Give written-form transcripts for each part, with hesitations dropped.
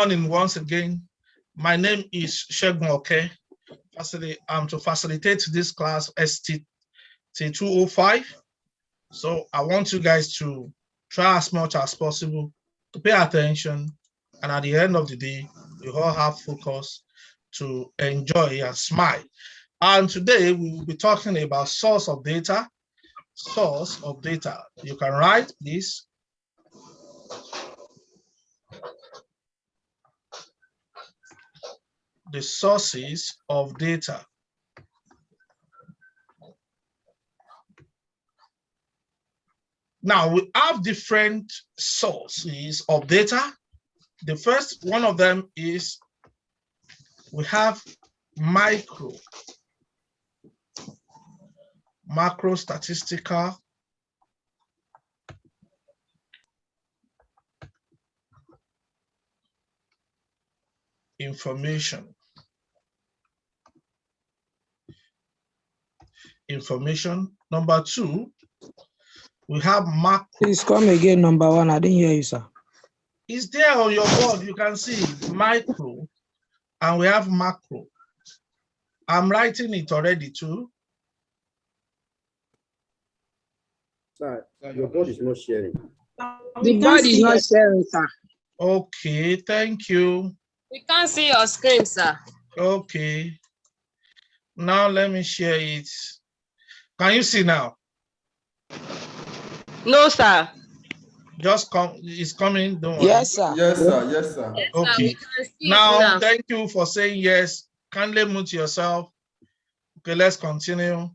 morning once again. My name is Shegun Oke. I'm to facilitate this class ST 205. So I want you guys to try as much as possible to pay attention. And at the end of the day, we all have focus to enjoy and smile. And today we will be talking about source of data. Source of data. You can write this. The sources of data. Now we have different sources of data. The first one of them is we have macro statistical information. Number two, we have macro. Please come again, number one. I didn't hear you, sir. It's there on your board. You can see micro, and we have macro. I'm writing it already too. Sir, your board is not sharing. The board is not sharing, sir. Okay, thank you. We can't see your screen, sir. Okay. Now let me share it. Can you see now? No, sir. Just come, it's coming. Don't worry. Yes, sir. Yes, sir. Yes, sir. Yes, Okay. sir, we can see Now, it thank you for saying yes. Kindly mute yourself. Okay, let's continue.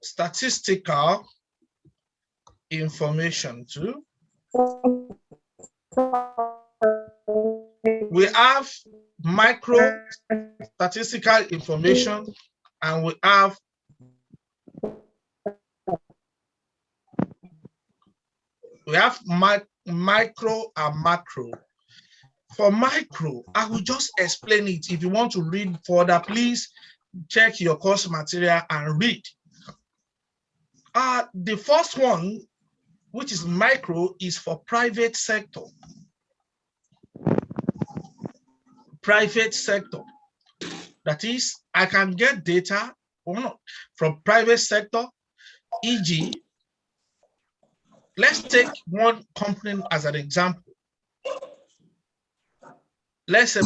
Statistical information too. We have micro statistical information, and we have micro and macro. For micro, I will just explain it. If you want to read further, please check your course material and read. The first one, which is micro, is for private sector. Private sector. That is, I can get data from private sector, e.g., let's take one company as an example. Let's say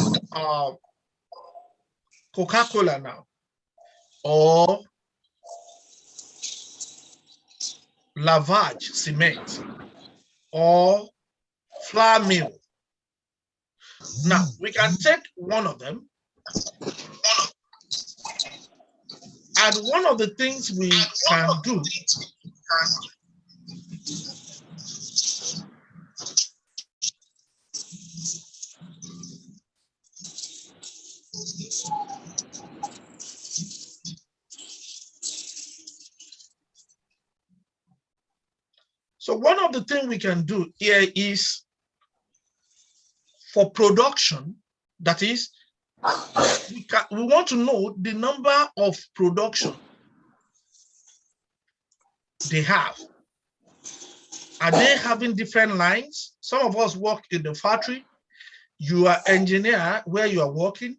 Coca-Cola now, or Lavage Cement, or Flour Mill. Now, we can take one of them, and one of the things we can do here is for production. That is, we want to know the number of production they have. Are they having different lines? Some of us work in the factory. You are engineer where you are working.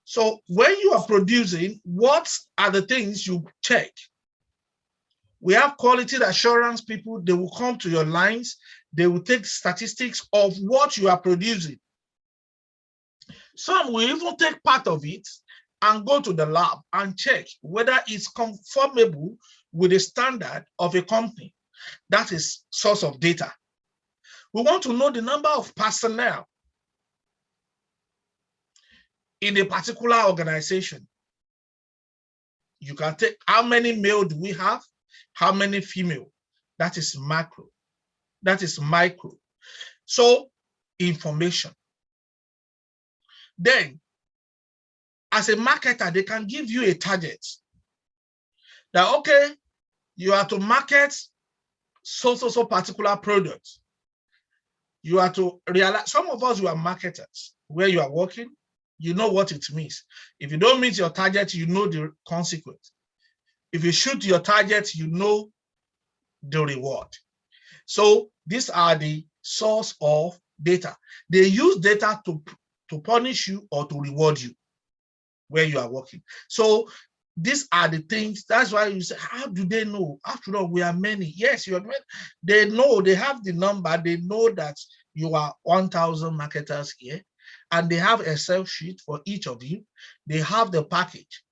So when you are producing, what are the things you check? We have quality assurance people. They will come to your lines. They will take statistics of what you are producing. Some will even take part of it and go to the lab and check whether it's conformable with the standard of a company. That is source of data. We want to know the number of personnel in a particular organization. You can take how many male do we have, how many female. That is macro. That is micro. So information. Then, as a marketer, they can give you a target. That, okay, you are to market so particular product. You are to realize, some of us, you are marketers, where you are working, you know what it means. If you don't meet your target, you know the consequence. If you shoot your target, you know the reward. So these are the source of data. They use data to punish you or to reward you where you are working. So these are the things. That's why you say, how do they know? After all, we are many. Yes, you are many. They know, they have the number. They know that you are 1,000 marketers here, and they have Excel sheet for each of you. They have the package.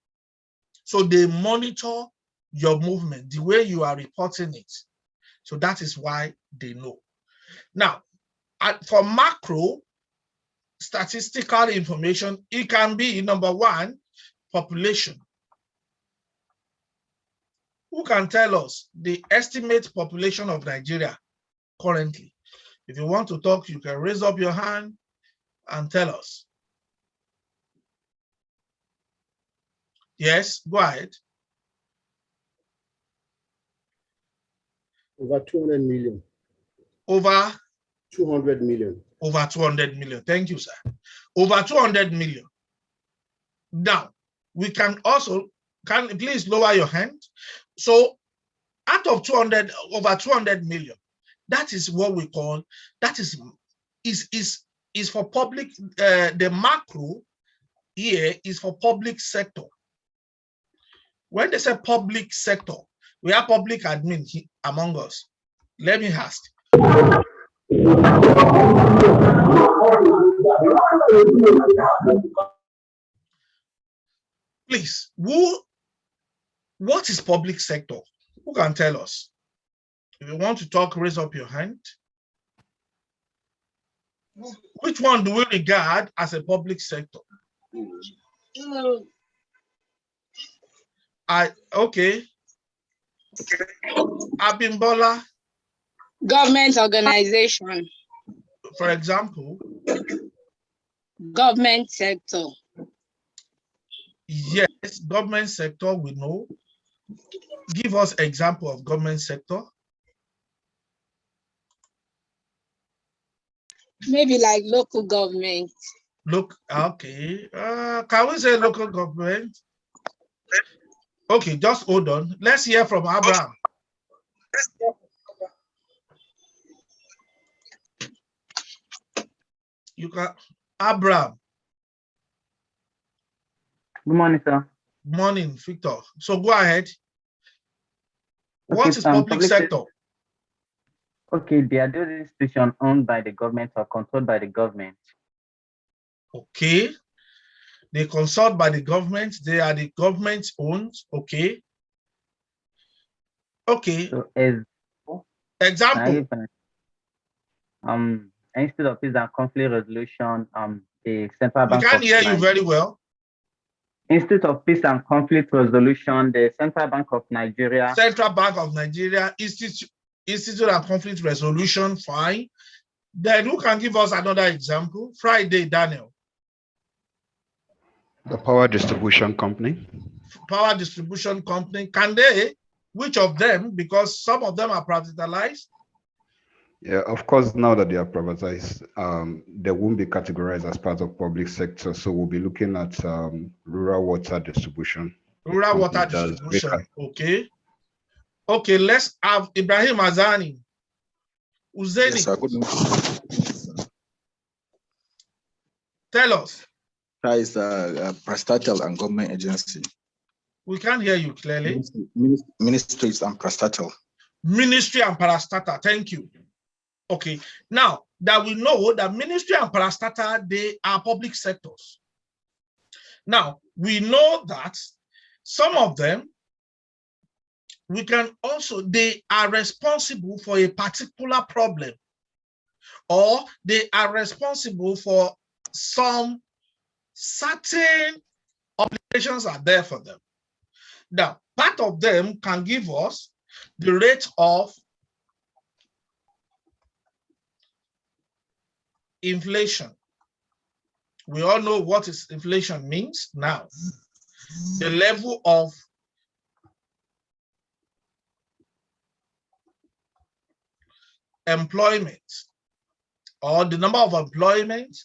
So they monitor your movement, the way you are reporting it. So that is why they know. Now, for macro statistical information, it can be number one, population. Who can tell us the estimate population of Nigeria currently? If you want to talk, you can raise up your hand and tell us. Yes, go ahead. Over 200 million. Over 200 million. Over 200 million. Thank you, sir. Over 200 million. Now, we can also, please lower your hand. So out of 200, over 200 million, that is what we call, that is for public, the macro here is for public sector. When they say public sector, we have public admin among us. Let me ask. Please, what is public sector? Who can tell us? If you want to talk, raise up your hand. Which one do we regard as a public sector? Okay. Abimbola. Government organization. For example. Government sector. Yes, government sector, we know. Give us example of government sector. Maybe like local government. Look, okay. Can we say local government? Okay, just hold on. Let's hear from Abraham. You can, Abraham. Good morning, sir. Good morning, Victor. So go ahead. What is public sector? Okay, they are those institutions owned by the government or controlled by the government. Okay. They consult by the government. They are the government owned. Okay. Okay. So example. Instead of peace and conflict resolution, the Central Bank. We can't hear you very well. Institute of Peace and Conflict Resolution, the Central Bank of Nigeria. Central Bank of Nigeria, Institute of Conflict Resolution, fine. Then who can give us another example? Friday, Daniel. The Power Distribution Company. Power Distribution Company. Can they? Which of them? Because some of them are privatized. Yeah, of course, now that they are privatized, they won't be categorized as part of public sector. So we'll be looking at rural water distribution. Rural water distribution, okay. Okay, let's have Ibrahim Azani. Uzeni. Yes, sir. Good morning. Tell us. That is parastatal and government agency. We can't hear you clearly. Ministries and parastatal. Ministry and parastatal, thank you. Okay, now that we know that ministry and parastatal, they are public sectors. Now, we know that some of them, we can also, they are responsible for a particular problem, or they are responsible for some certain obligations are there for them. Now, part of them can give us the rate of inflation. We all know what is inflation means now. The level of employment, or the number of employment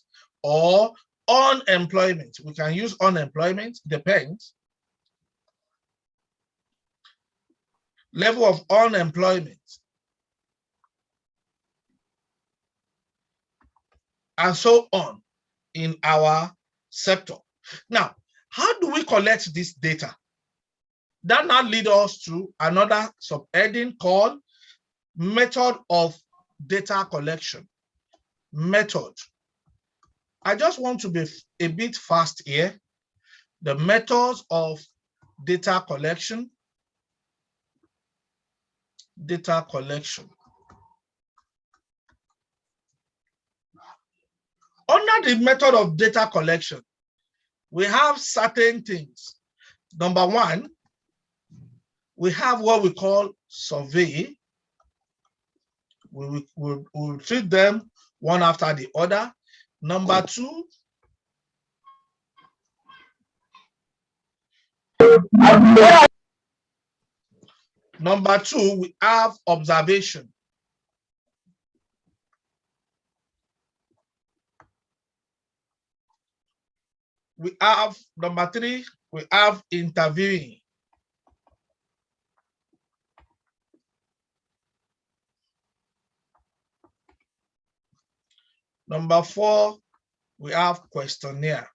or unemployment. We can use unemployment, depends. Level of unemployment. and so on in our sector. Now, how do we collect this data? That now leads us to another subheading called method of data collection. Method. I just want to be a bit fast here. The methods of data collection. Data collection. Under the method of data collection, we have certain things. Number one, we have what we call survey. We'll treat them one after the other. Number two, we have observation. We have number three, we have interviewing. Number four, we have questionnaire.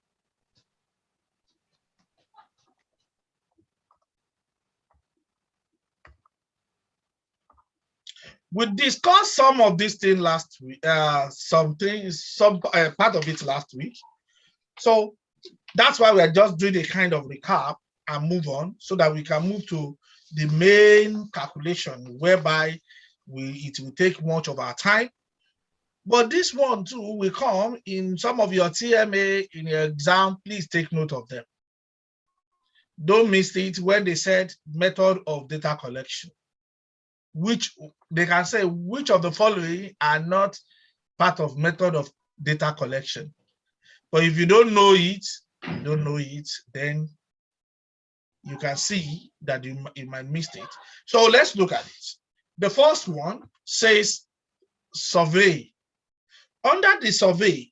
We discussed some of these things last week, some part of it last week. So that's why we are just doing a kind of recap and move on so that we can move to the main calculation whereby it will take much of our time. But this one too will come in some of your TMA in your exam. Please take note of them. Don't miss it when they said method of data collection, which they can say which of the following are not part of method of data collection. But if you don't know it, then you can see that you might miss it. So let's look at it. The first one says survey. Under the survey,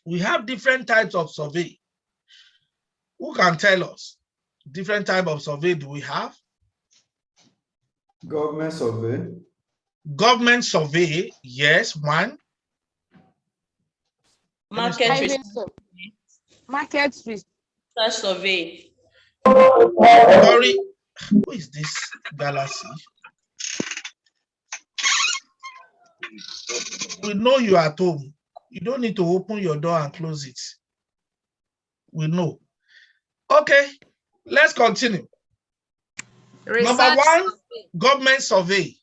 we have different types of survey. Who can tell us different type of survey do we have? Government survey. Government survey, yes, one. Market research survey. Sorry, who is this Galaxy? We know you are at home. You don't need to open your door and close it. We know. Okay, let's continue. Number one, survey. Government survey.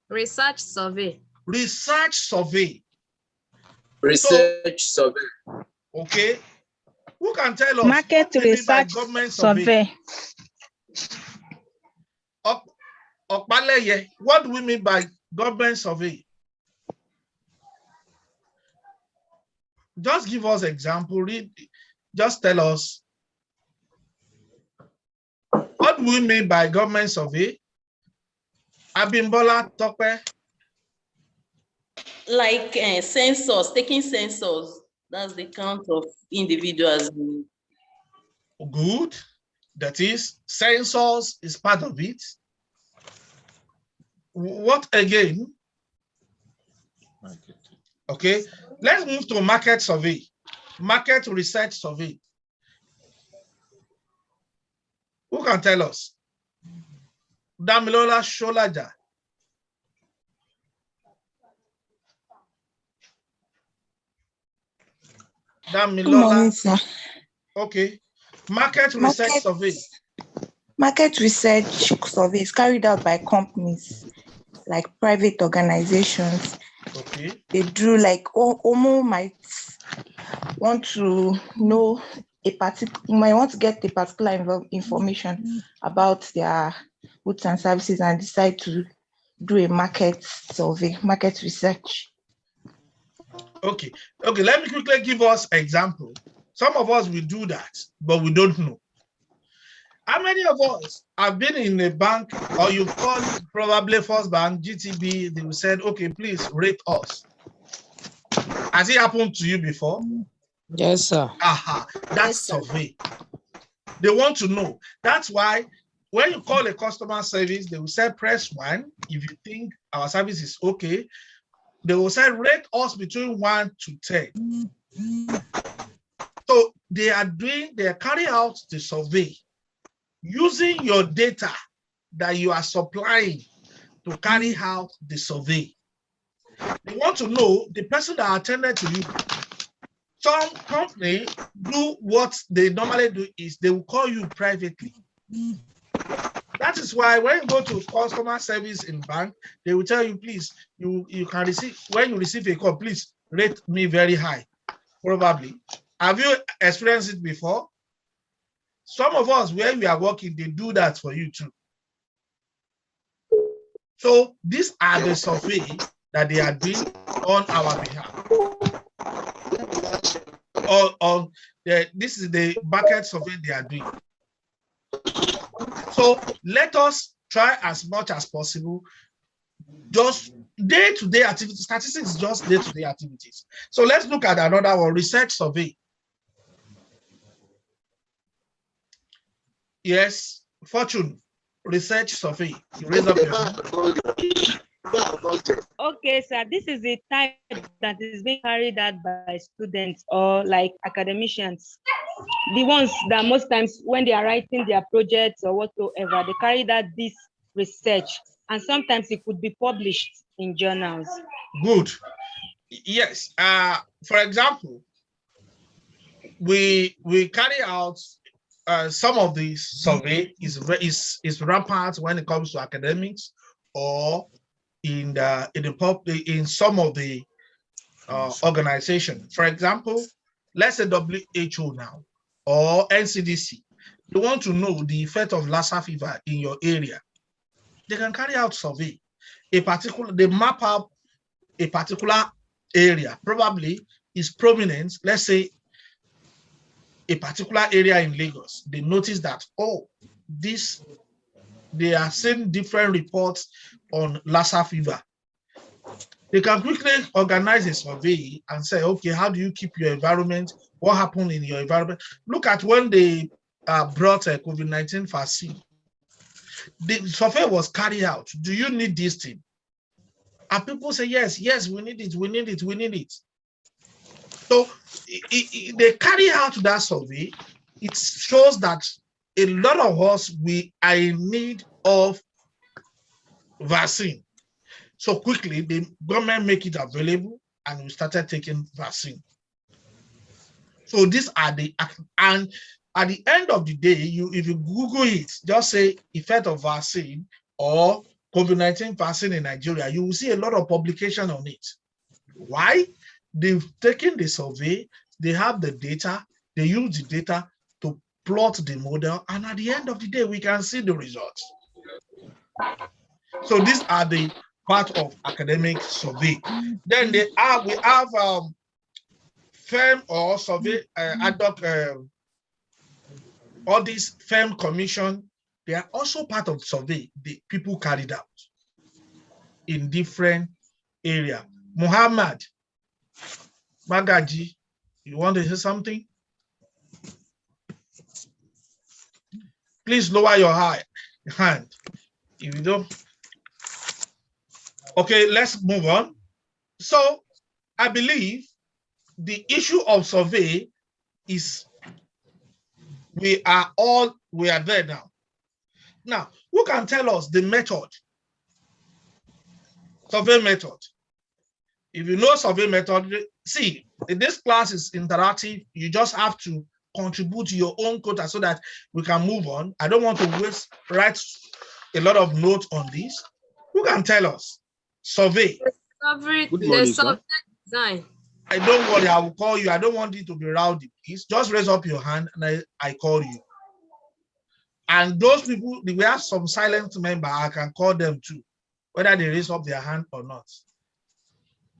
Research survey. Research survey. Research survey. Okay. Who can tell us? Market research survey. Okpaleye, what do we mean by government survey? Just give us example. Read. Just tell us. What do we mean by government survey? Abimbola, Tope. Like census, taking census. That's the count of individuals. Good. That is, census is part of it. What again? Okay, let's move to market survey. Market research survey. Who can tell us? Damilola Sholaja. Damilola. Okay. Market research survey. Market research survey is carried out by companies like private organizations. Okay. They do like Omo might want to know might want to get a particular information about their goods and services and decide to do a market survey, market research. Okay. Okay, let me quickly give us an example. Some of us will do that, but we don't know. How many of us have been in a bank or you've called probably First Bank, GTB, they will say, okay, please rate us. Has it happened to you before? Yes, sir. Aha, that's survey. They want to know. That's why when you call a customer service, they will say press 1 if you think our service is okay. they will say rate us between 1 to 10. So they are carrying out the survey using your data that you are supplying to carry out the survey. They want to know the person that attended to you. Some company do what they normally do is they will call you privately. That is why when you go to customer service in bank, they will tell you, please, you can receive, when you receive a call, please rate me very high. Probably. Have you experienced it before? Some of us, where we are working, they do that for you too. So these are the survey that they are doing on our behalf. This is the bucket survey they are doing. So let us try as much as possible, just day-to-day activities. Statistics is just day-to-day activities. So let's look at another one, research survey. Yes, Fortune, research survey. You raise up your hand. Okay, sir, this is the type that is being carried out by students or like academicians. The ones that most times when they are writing their projects or whatsoever, they carry out this research, and sometimes it could be published in journals. Good. Yes. For example, we carry out some of the survey is rampant when it comes to academics or in some of the organization. For example, let's say WHO now or NCDC. They want to know the effect of Lassa fever in your area. They can carry out survey. They map out a particular area, probably is prominent. Let's say a particular area in Lagos. They notice that, oh, they are seeing different reports on Lassa fever. They can quickly organize a survey and say, okay, how do you keep your environment? What happened in your environment? Look at when they brought a COVID-19 vaccine. The survey was carried out. Do you need this thing? And people say, yes, we need it, we need it, we need it. So they carry out that survey. It shows that a lot of us, we are in need of vaccine. So quickly, the government make it available and we started taking vaccine. So these are and at the end of the day, if you Google it, just say effect of vaccine or COVID-19 vaccine in Nigeria, you will see a lot of publication on it. Why? They've taken the survey, they have the data, they use the data to plot the model, and at the end of the day, we can see the results. So these are the part of academic survey. Then we have firm or survey ad hoc, all these firm commission, they are also part of survey the people carried out in different areas. Muhammad Magaji, you want to say something? Please lower your hand. If you don't. Okay, let's move on. So I believe the issue of survey is we are there now. Now, who can tell us the method? Survey method. If you know survey method, see, this class is interactive. You just have to contribute your own quota so that we can move on. I don't want to write a lot of notes on this. Who can tell us? Survey. The subject design. I don't worry, I will call you. I don't want it to be rowdy, please. Just raise up your hand and I call you. And those people, we have some silent member, I can call them too, whether they raise up their hand or not.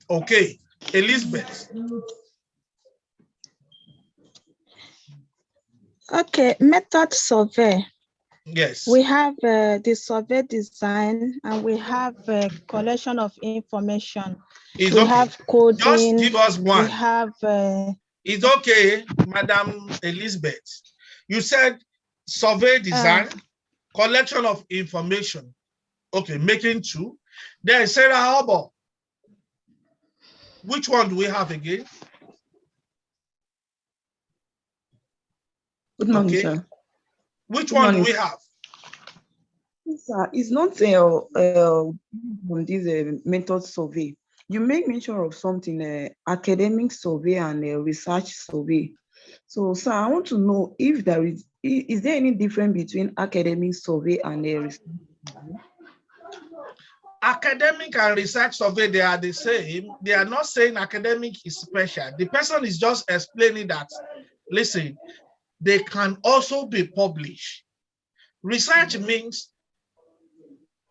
Okay, Elizabeth. Okay, method survey. Yes. We have the survey design and we have a collection of information. It's we okay. have coding. Just give us one. We have. It's okay, Madam Elizabeth. You said survey design, collection of information. Okay, making two. Then Sarah Harbor. Which one do we have again? Good morning, Okay. sir. Which Good one do morning, we sir. have? Sir, it's not on this method survey. You make mention of something, academic survey and research survey. So, sir, I want to know if is there any difference between academic survey and research survey? Academic and research survey, they are the same. They are not saying academic is special. The person is just explaining that, listen, they can also be published. Research means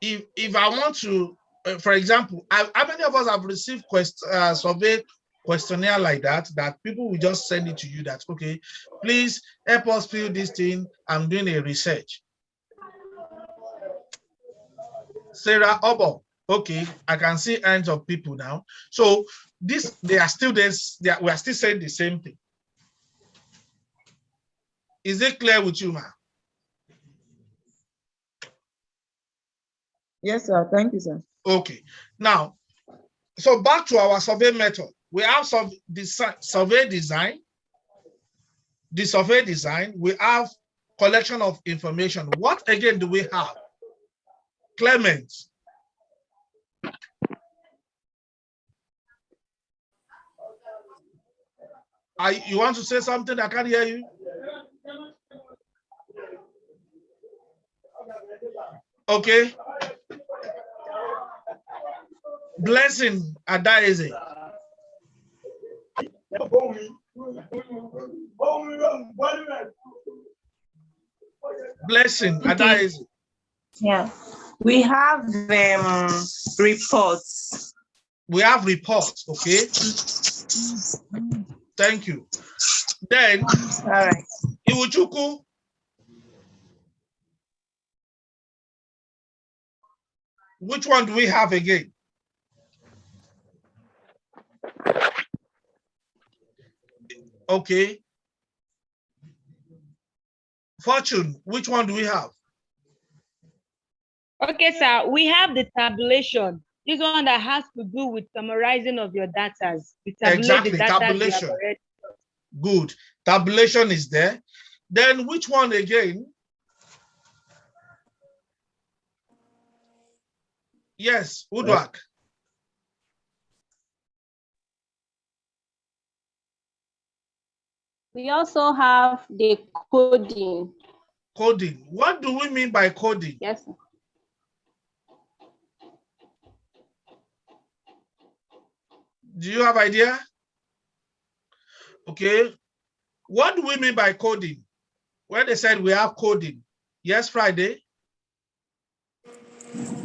if I want to, for example, how many of us have received survey questionnaire like that people will just send it to you that, okay, please help us fill this thing. I'm doing a research. Sarah Obo, okay, I can see hands of people now. So this, they are still this, we are still saying the same thing. Is it clear with you, ma'am? Yes, sir. Thank you, sir. Okay. Now, so back to our survey method. We have the survey design. The survey design, we have collection of information. What again do we have? Clement. You want to say something? I can't hear you. Okay. Blessing Adaeze. Blessing Adaeze. Yeah. We have reports. We have reports, okay? Thank you. Then, all right. Iwuchukwu. Which one do we have again? Okay. Fortune, which one do we have? Okay, sir. We have the tabulation. This one that has to do with summarizing of your data. Exactly, tabulation. Good. Tabulation is there. Then which one again? Yes, Udwak. We also have the coding. Coding. What do we mean by coding? Yes. Do you have idea? Okay. What do we mean by coding? When they said we have coding. Yes, Friday?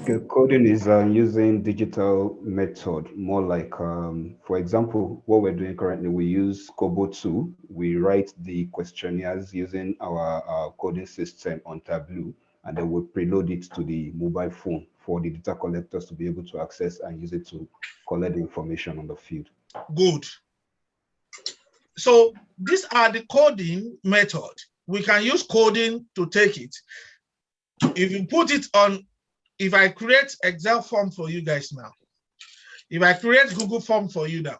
Okay, coding is using digital method, more like, for example, what we're doing currently, we use Kobo 2. We write the questionnaires using our coding system on Tableau, and then we preload it to the mobile phone for the data collectors to be able to access and use it to collect the information on the field. Good. So these are the coding method. We can use coding to take it. If you put it on, if I create Excel form for you guys now, if I create Google form for you now,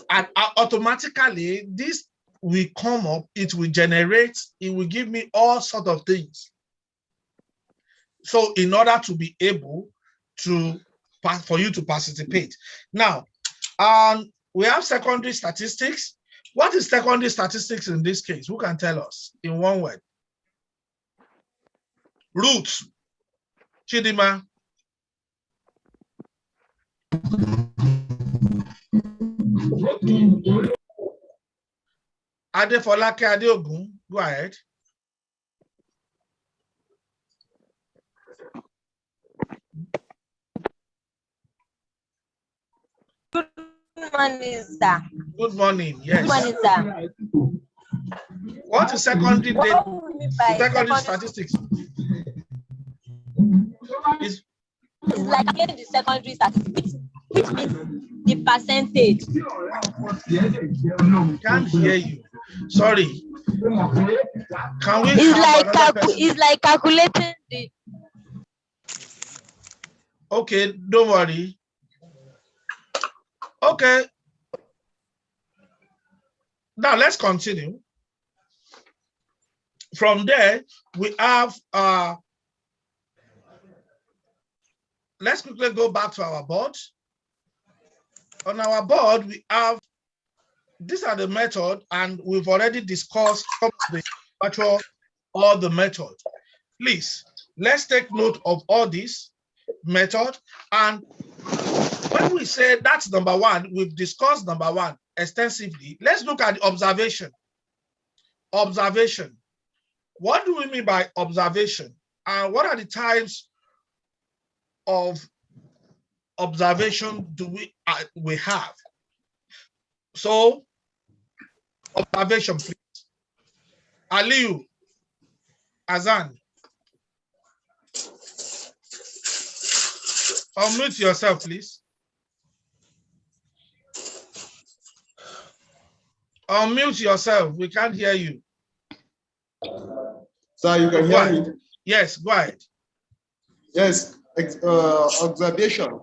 and automatically this will come up, it will generate, it will give me all sorts of things. So in order to be able to, for you to participate. Now, we have secondary statistics. What is secondary statistics in this case? Who can tell us in one word? Ruth. Chidima. Adefolake Adeogun, go ahead. Good morning, sir. Good morning, yes. Good morning, sir. What is secondary data? Secondary statistics. It's like again the secondary statistics, which means the percentage. Can't hear you. Sorry. Can we? It's like calculating the. Okay, don't worry. Okay. Now let's continue. From there, we have, let's quickly go back to our board. On our board, we have, these are the method, and we've already discussed some of the virtual or the method. Please, let's take note of all this method. And when we say that's number one, we've discussed number one extensively. Let's look at the observation. Observation. What do we mean by observation? And what are the types of observation do we have? So, observation, please. Aliu, Azan. Unmute yourself, please. Unmute yourself. We can't hear you. Sir, you can hear me? Yes, go ahead. Yes, observation,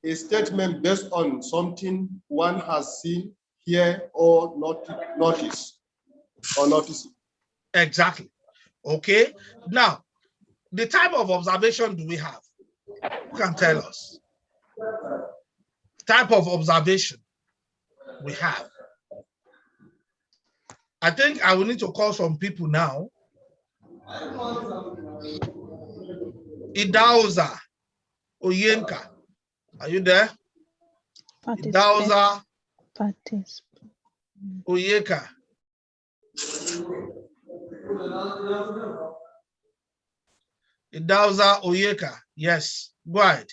a statement based on something one has seen, hear, or notice. Exactly. Okay. Now, the type of observation do we have? Who can tell us? Type of observation we have. I think I will need to call some people now. Idauza Oyenka, are you there? Idauza Oyeka. Idauza Oyeka, yes, go ahead.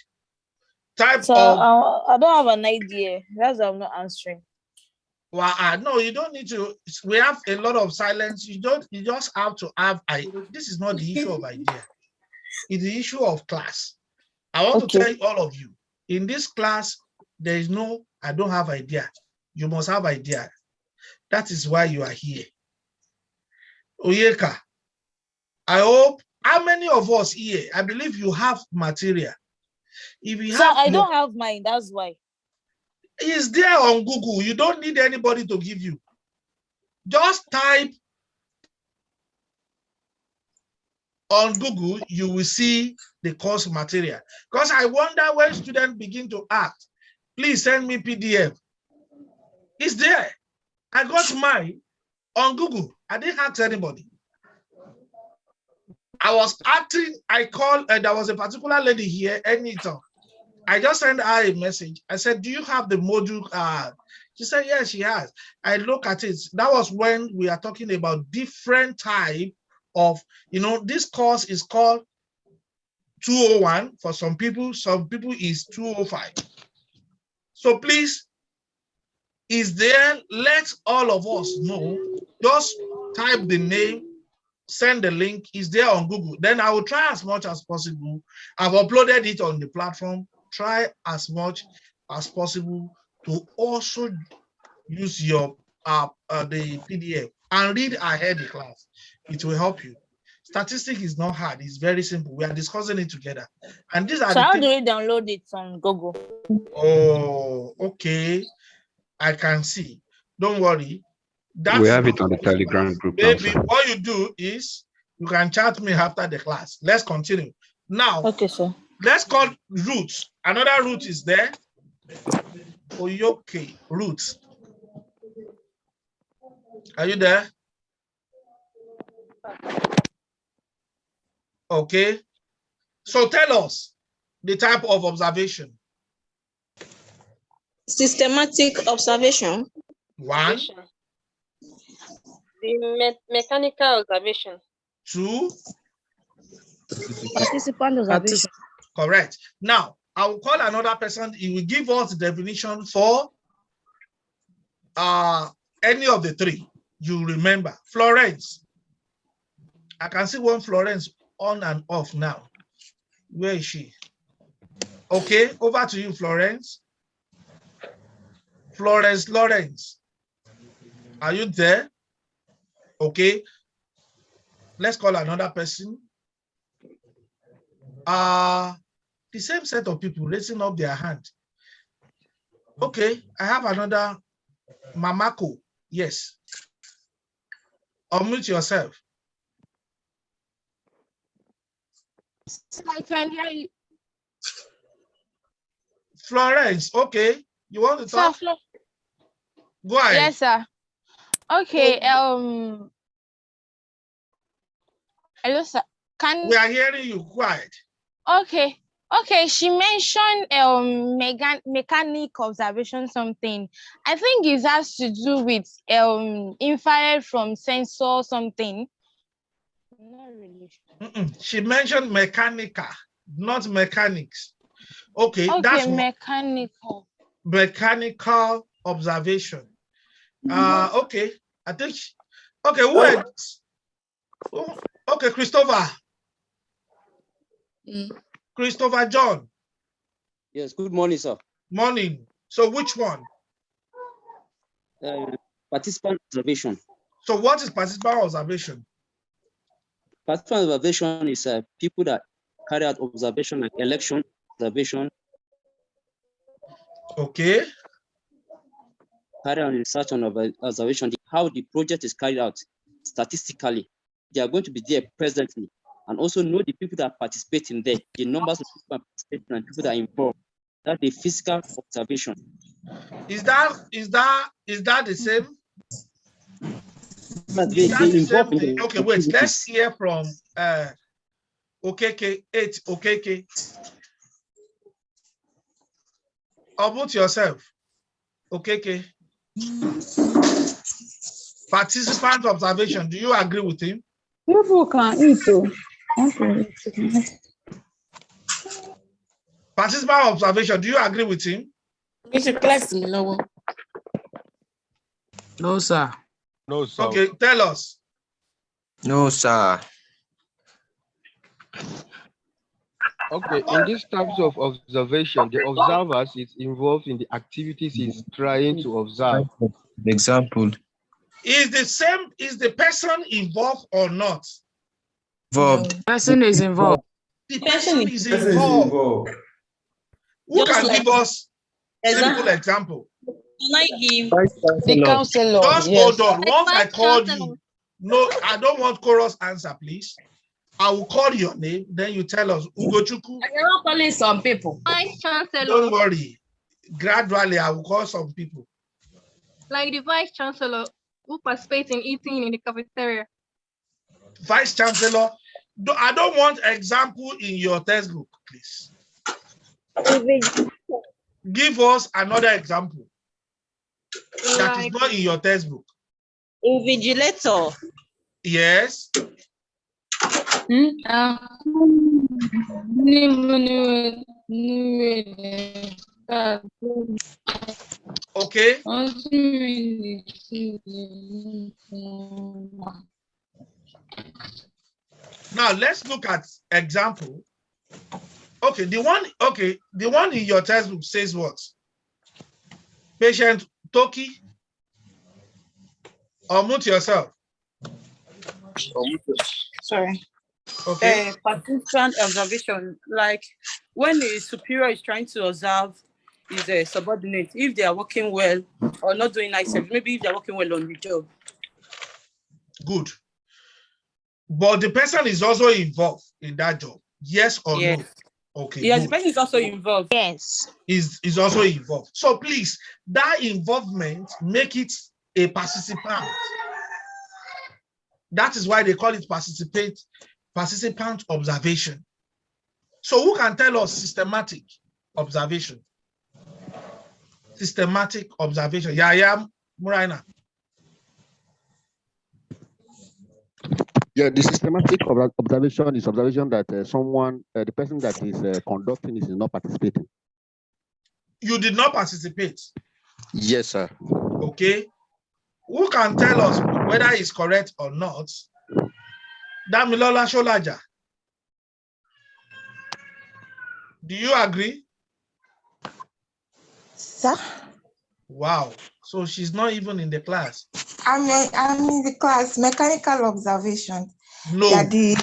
Type So, of. I don't have an idea. That's why I'm not answering. Well, no, you don't need to. We have a lot of silence. You just have to have. This is not the issue of idea. It's the issue of class. I want to tell you, all of you, in this class, there is no, I don't have idea. You must have idea. That is why you are here. Oyeka, I hope, how many of us here, I believe you have material. If you have, I don't have mine, that's why. It's there on Google. You don't need anybody to give you. Just type on Google, you will see the course material. Because I wonder when students begin to ask, please send me PDF. It's there. I got mine on Google. I didn't ask anybody. I was acting, I called, there was a particular lady here, Anita. I just sent her a message. I said, do you have the module? She said, yes, she has. I look at it. That was when we are talking about different type of, this course is called 201 for some people is 205. So please, is there, let all of us know, just type the name, send the link, is there on Google. Then I will try as much as possible. I've uploaded it on the platform. Try as much as possible to also use your the PDF and read ahead the class. It will help you. Statistics is not hard. It's very simple. We are discussing it together. And these are so the how do we download it on Google? Oh, okay. I can see. Don't worry. We have it on the Telegram group. Maybe what you do is you can chat me after the class. Let's continue. Now, okay, sir. Let's call roots. Another root is there. Oyoke, roots. Are you there? Okay. So tell us the type of observation. Systematic observation. One. The mechanical observation. Two. Participant observation. Correct. Now, I will call another person. He will give us the definition for any of the three. You remember. Florence. I can see one Florence on and off now. Where is she? Okay, over to you, Florence. Florence Lawrence. Are you there? Okay. Let's call another person. The same set of people raising up their hand. Okay, I have another. Mamako, yes. Unmute yourself. I can hear you. Florence, okay. You want to talk? Sir, Go ahead. yes, sir. Okay, hello, sir. We are hearing you. Quiet. Okay. Okay, she mentioned mechanic observation something. I think it has to do with infrared from sensor something. Not really. She mentioned mechanical, not mechanics. Okay, Okay, that's mechanical. Mechanical observation. Okay, I think. Okay, who else? Okay, Christopher. Christopher John. Yes, good morning, sir. Morning. So which one? Participant observation. So what is participant observation? Participant observation is people that carry out observation like election observation. Okay. Carry out research on observation, how the project is carried out statistically. They are going to be there presently and also know the people that participate in there, the numbers of people participating and people that are involved. That's the physical observation. Is that the same? Okay, wait. Let's hear from OKK 8 OKK. About yourself. OKK. Participant observation. Do you agree with him? People can eat too. Participant observation. Do you agree with him? No, sir. No, sir. Okay, tell us. No, sir. Okay, in these types of observation, the observer is involved in the activities he's trying to observe. Example. Is the person involved or not? Involved. Person is involved. The person is involved. Who can give us simple example? Can I give the counselor? Just Yes. hold on. Once I call you, no, I don't want chorus answer, please. I will call your name, then you tell us. Ugochukwu. I cannot call some people. Vice Chancellor. Don't worry. Gradually, I will call some people. Like the Vice Chancellor who participates in eating in the cafeteria. Vice Chancellor, I don't want example in your textbook, please. Give us another example that is not in your textbook. Invigilator. Yes. Okay. Now let's look at example. Okay, the one in your textbook says what? Patient Toki. Unmute yourself. Sorry. Okay. Participant observation, like when a superior is trying to observe his subordinate, if they are working well or not doing nice, maybe if they are working well on the job. Good. But the person is also involved in that job. Yes or no? Okay. Yes, good. the person is also involved. Yes. Is also involved. So please, that involvement make it a participant. That is why they call it participant observation. So who can tell us systematic observation? Systematic observation. Yeah, Muraina. Yeah, the systematic observation is observation that the person that is conducting is not participating. You did not participate. Yes, sir. Okay. Who can tell us whether it's correct or not? Damilola Sholaja. Do you agree? Sir? Wow. So she's not even in the class. I'm in the class, mechanical observation. No. Yeah,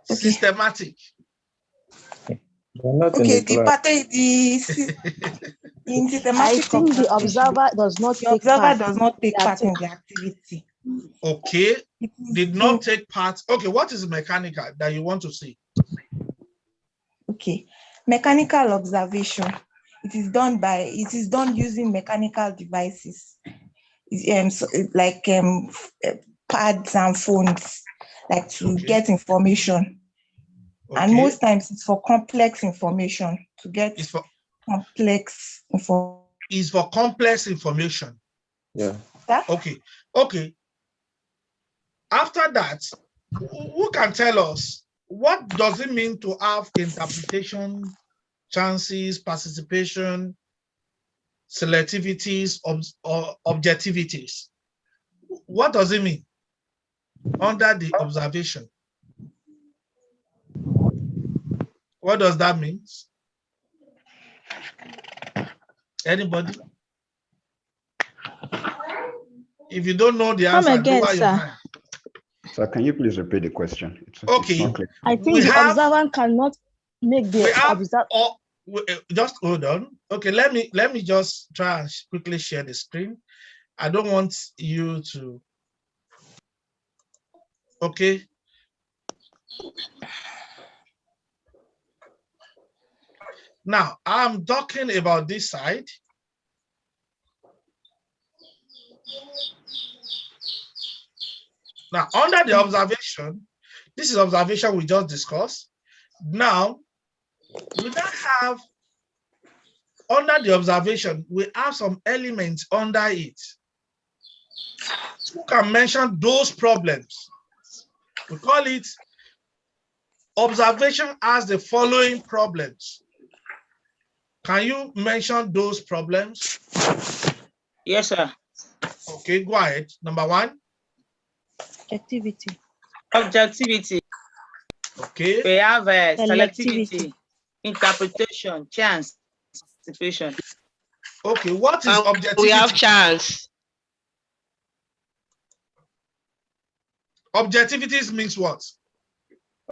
systematic. Okay, the pattern, In I systematic think the observation, observer does not the take observer part. does not take They are part in told. the activity. Okay, It is did not take part. Okay, what is mechanical that you want to see? Okay, mechanical observation. It is done using mechanical devices, pads and phones, like to get information. And Okay. most times it's for complex information, to get complex information. Is for complex information. Yeah. Okay. Okay. After that, who can tell us what does it mean to have interpretation, chances, participation, selectivities, or objectivities? What does it mean under the observation? What does that mean? Anybody? If you don't know the answer, lower your hand. Sir, can you please repeat the question? It's Okay. not clear. I think the observer cannot make the observer. Just hold on. Okay, let me just try and quickly share the screen. I don't want you to. Okay. Now I'm talking about this side. Now under the observation, this is observation we just discussed. Now we now have under the observation, we have some elements under it. Who can mention those problems? We call it observation as the following problems. Can you mention those problems? Yes, sir. Okay, go ahead. Number one. Objectivity. Objectivity. Okay. We have selectivity, interpretation, chance, participation. Okay, what is objectivity? We have chance. Objectivity means what?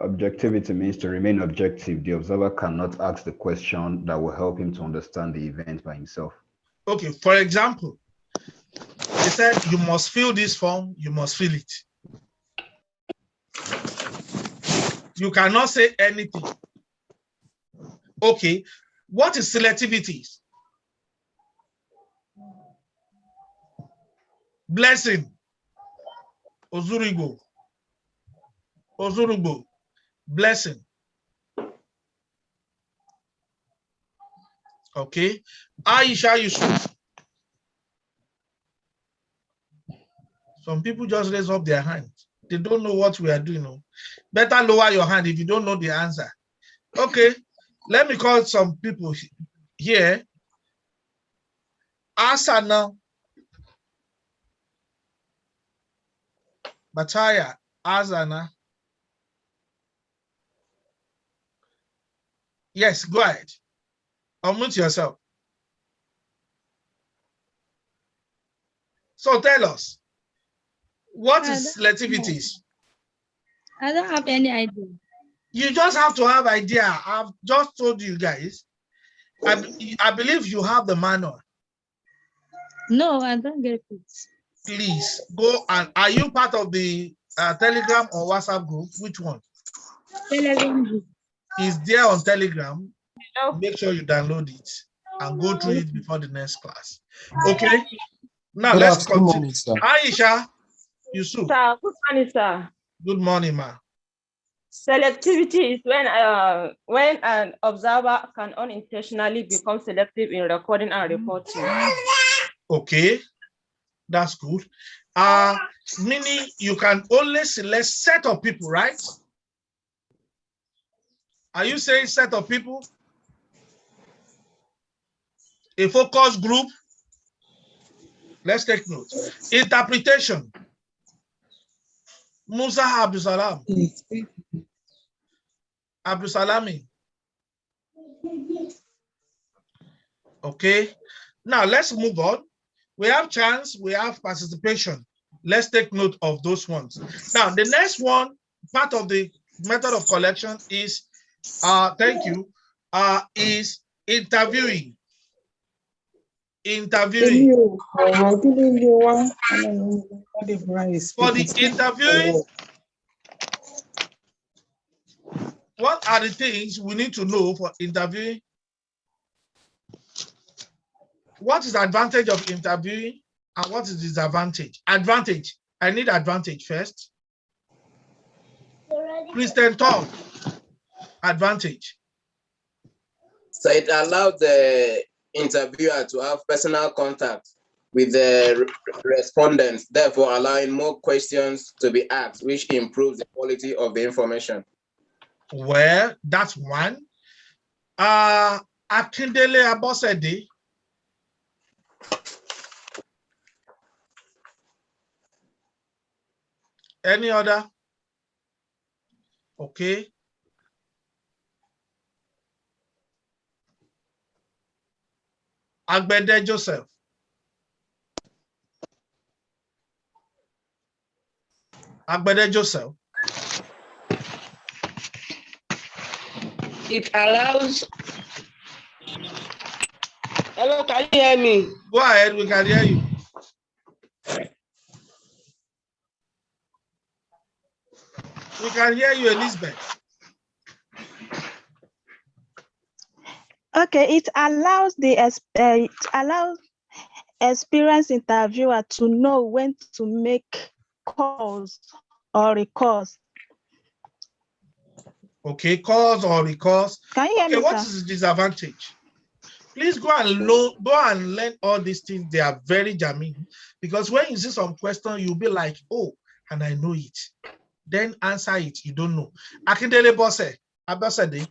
Objectivity means to remain objective. The observer cannot ask the question that will help him to understand the event by himself. Okay, for example, they said you must fill this form, you must fill it. You cannot say anything. Okay, what is selectivity? Blessing. Ozurigo. Ozurugo. Blessing. Okay. Aisha Yusuf. Some people just raise up their hand. They don't know what we are doing. Better lower your hand if you don't know the answer. Okay. Let me call some people here. Asana. Bataya. Asana. Yes, go ahead. Unmute yourself. So tell us, what is selectivities? I don't have any idea. You just have to have idea. I've just told you guys. I believe you have the manual. No, I don't get it. Please go and are you part of the Telegram or WhatsApp group? Which one? Telegram group. Is there on Telegram? Make sure you download it and go through it before the next class. Okay. Now let's continue. Aisha Yusuf. Sir, good morning, sir. Good morning, ma. Selectivity is when an observer can unintentionally become selective in recording and reporting. Okay, that's good. Meaning you can only select set of people, right? Are you saying set of people? A focus group? Let's take note. Interpretation. Musa Abdusalam. Abdusalami. Okay. Now let's move on. We have chance, we have participation. Let's take note of those ones. Now, the next one, part of the method of collection is, is interviewing. interviewing. For the interviewing, what are the things we need to know for interviewing? What is the advantage of interviewing and what is disadvantage? Advantage. I need advantage first. Christian talk. Advantage. So it allows the interviewer to have personal contact with the respondents, therefore allowing more questions to be asked, which improves the quality of the information. Well, that's one. Akindele Abosede. Any other? Okay. Agbede Joseph. Agbede Joseph. It allows. Hello, can you hear me? Go ahead, we can hear you. We can hear you, Elizabeth. Okay, it allows experienced interviewer to know when to make calls or recalls. Okay, calls or recalls. Can you hear me, what sir? is the disadvantage? Please go and learn all these things. They are very germane. Because when you see some question, you'll be like, oh, and I know it. Then answer it. You don't know. Akindele Bose, Abosede.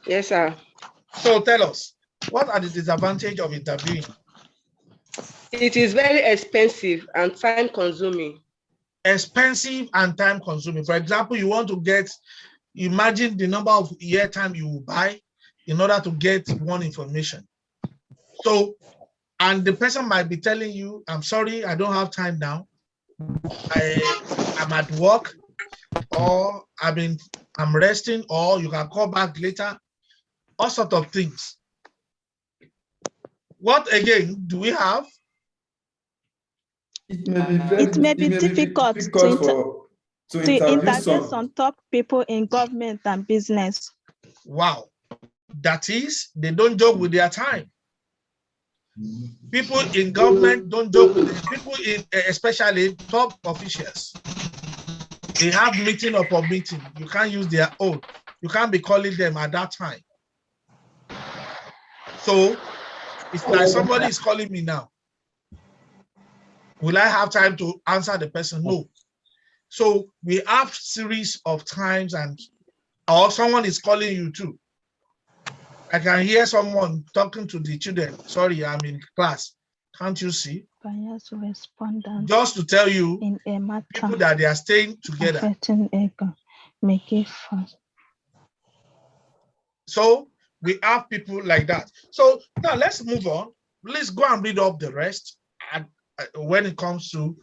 Yes, sir. So tell us, what are the disadvantages of interviewing? It is very expensive and time consuming. Expensive and time consuming. For example, you want to imagine the number of year time you will buy in order to get one information. So, and the person might be telling you, I'm sorry, I don't have time now. I'm at work, or I'm resting, or you can call back later, all sorts of things. What again do we have? It may be difficult to interview some top people in government and business. Wow. That is, they don't joke with their time. People in government don't joke with it. People especially top officials. They have meeting upon meeting. You can't use their own. You can't be calling them at that time. So it's like somebody is calling me now. Will I have time to answer the person? No. So we have series of times, or someone is calling you too. I can hear someone talking to the children. Sorry, I'm in class. Can't you see? Just to tell you, in a matter people that they are staying together. So we have people like that. So now let's move on. Let's go and read up the rest. And when it comes to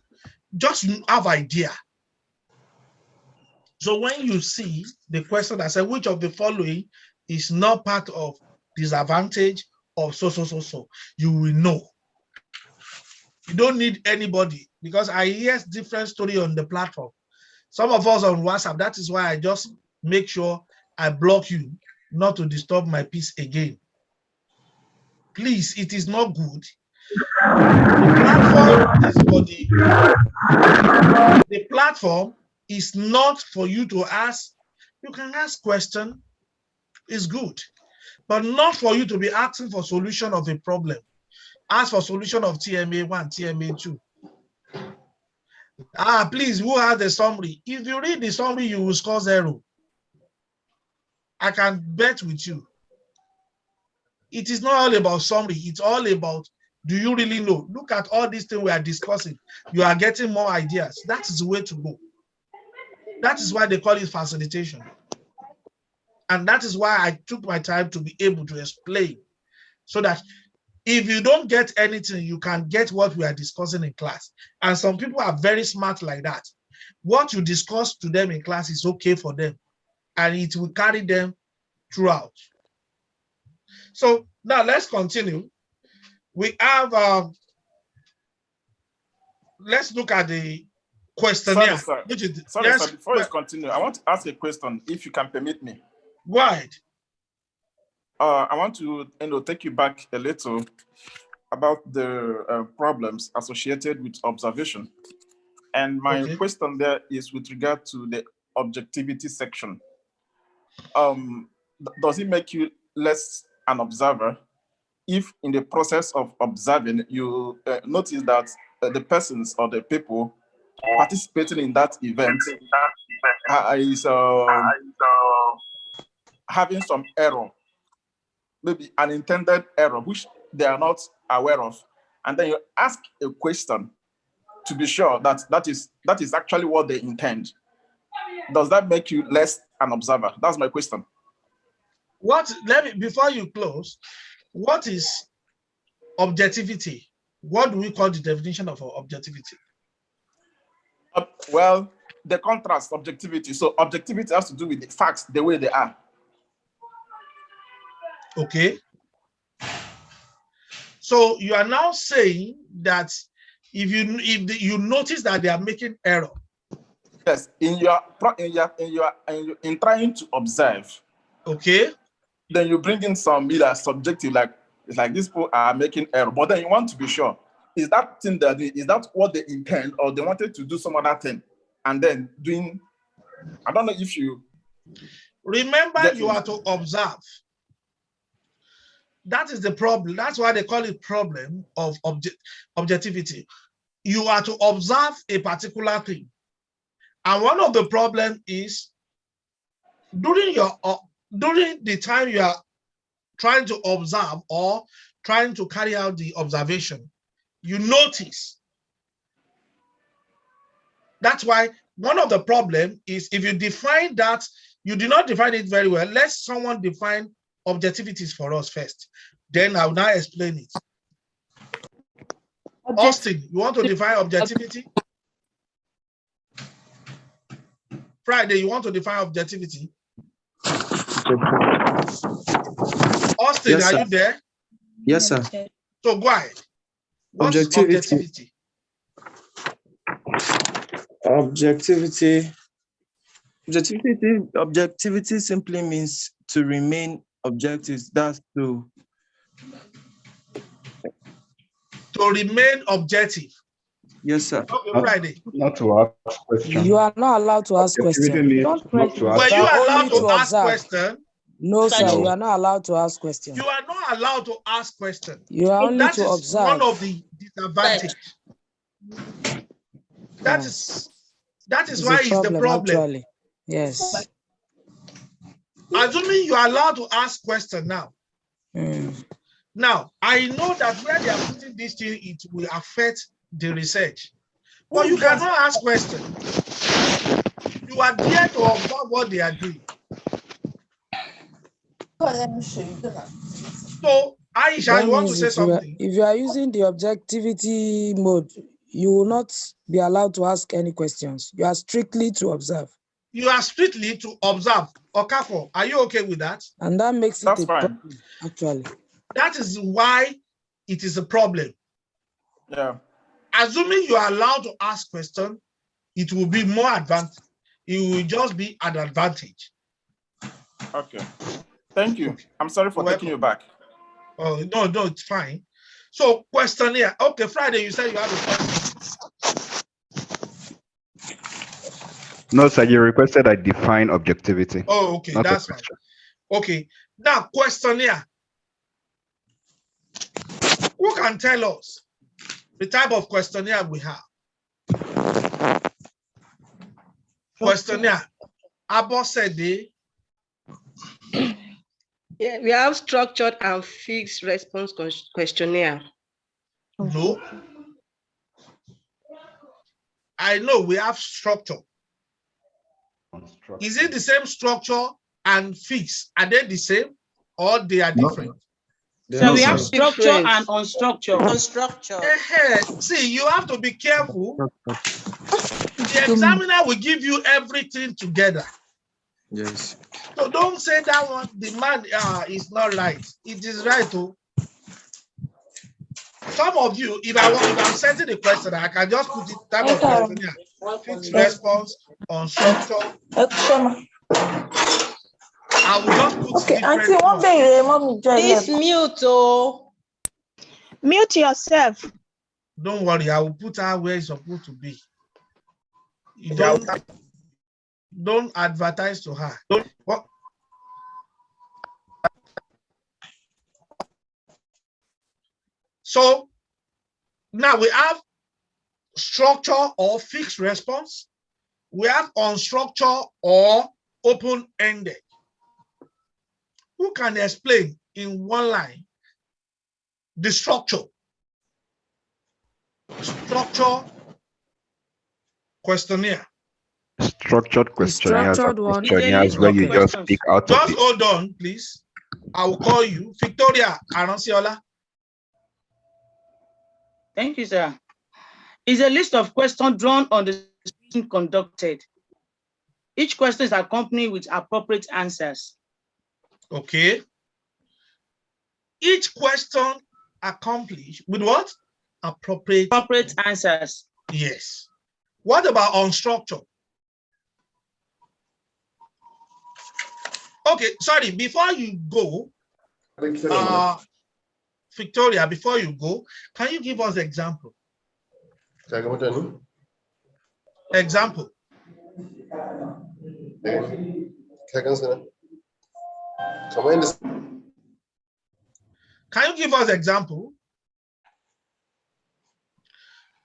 just have idea. So when you see the question that says, which of the following is not part of disadvantage of so, you will know. You don't need anybody, because I hear different story on the platform. Some of us on WhatsApp, that is why I just make sure I block you, not to disturb my peace again. Please, it is not good. The platform is not for you to ask. You can ask questions, it's good, but not for you to be asking for solution of a problem. Ask for solution of TMA 1, TMA 2. Please, who has the summary? If you read the summary, you will score 0. I can bet with you. It is not all about summary. It's all about, do you really know? Look at all these things we are discussing. You are getting more ideas. That is the way to go. That is why they call it facilitation. And that is why I took my time to be able to explain, so that if you don't get anything, you can get what we are discussing in class. And some people are very smart like that. What you discuss to them in class is okay for them, and it will carry them throughout. So now let's continue. We have, let's look at the questionnaire. Sorry, Which is, sir. yes, Before you continue, I want to ask a question, if you can permit me. Go ahead. I want to take you back a little about the problems associated with observation. And my question there is with regard to the objectivity section. Does it make you less an observer if in the process of observing you notice that the persons or the people participating in that event is having some error, maybe an intended error, which they are not aware of, and then you ask a question to be sure that that is actually what they intend? Does that make you less an observer? That's my question. Before you close, what is objectivity? What do we call the definition of objectivity? Well, the contrast, objectivity. So objectivity has to do with the facts, the way they are. Okay. So you are now saying that if you notice that they are making error. Yes, in trying to observe. Okay. Then you bring in some subjective, like it's like these people are making error, but then you want to be sure, is that what they intend, or they wanted to do some other thing and then doing, I don't know if you remember, you are to observe. That is the problem. That's why they call it problem of objectivity. You are to observe a particular thing. And one of the problems is during the time you are trying to observe or trying to carry out the observation, you notice. That's why one of the problems is if you define that, you do not define it very well. Let someone define objectivities for us first. Then I'll now explain it. Austin, you want to define objectivity? Friday, you want to define objectivity? Austin, Yes, are sir. you there? Yes, sir. So go ahead. What's objectivity? Objectivity simply means to remain objective. That's to remain objective. Yes, sir. Okay, Friday. Not to ask questions. You are not allowed to ask questions. Were you allowed to ask questions? No, sir. You are not allowed to ask questions. You are not allowed to ask questions. You are only that to is observe. one of the disadvantages. That is why it's the problem. Actually. Yes. Assuming you are allowed to ask questions now. Now, I know that where they are putting this thing, it will affect the research. But you cannot ask questions. You are there to observe what they are doing. So, Aisha, you want to say something? If you are using the objectivity mode, you will not be allowed to ask any questions. You are strictly to observe. You are strictly to observe. Okafo, are you okay with that? And that makes it a problem, actually. That is why it is a problem. Yeah. Assuming you are allowed to ask questions, it will be more advantage. It will just be an advantage. Okay. Thank you. I'm sorry for taking you back. Oh, no, it's fine. So, questionnaire. Okay, Friday, you said you have a question. No, sir, you requested I define objectivity. Oh, okay, that's fine. Okay, now questionnaire. Who can tell us the type of questionnaire we have? Questionnaire. Abo said Yeah, we have structured and fixed response questionnaire. No. I know we have structure. Is it the same structure and fixed? Are they the same or they are different? So we have structure and unstructured. Unstructured. See, you have to be careful. The examiner will give you everything together. Yes. So don't say that one, the man is not right. It is right too. some of you, if I'm sending the question, I can just put it type of questionnaire, fixed response, on structure. I will just put different ones. Please mute, oh. Mute yourself. Don't worry, I will put her where it's supposed to be. You don't advertise to her. What? So now we have structure or fixed response. We have unstructured or open-ended. Who can explain in one line the structure? Structure questionnaire. Structured questionnaires are Structured one. questionnaires where you just pick out of Just it. hold on, please. I will call you. Victoria Aransiola. Thank you, sir. Is a list of questions drawn on the screen conducted. Each question is accompanied with appropriate answers. Okay. Each question accomplished with what? Appropriate answers. Yes. What about unstructured? Okay, sorry, before you go, Victoria, before you go, can you give us example? Example. Can you give us example?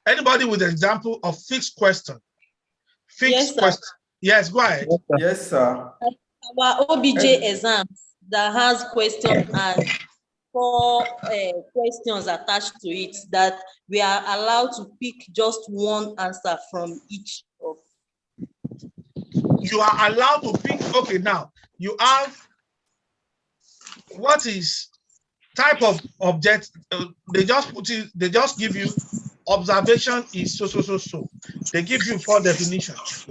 Anybody with an example of fixed question? Fixed question. Yes, go ahead. Yes, sir. Our OBJ exams that has questions and 4 questions attached to it, that we are allowed to pick just one answer from each of. You are allowed to pick. Okay, now you have what is type of object. They just put it. They just give you observation is so. They give you 4 definitions.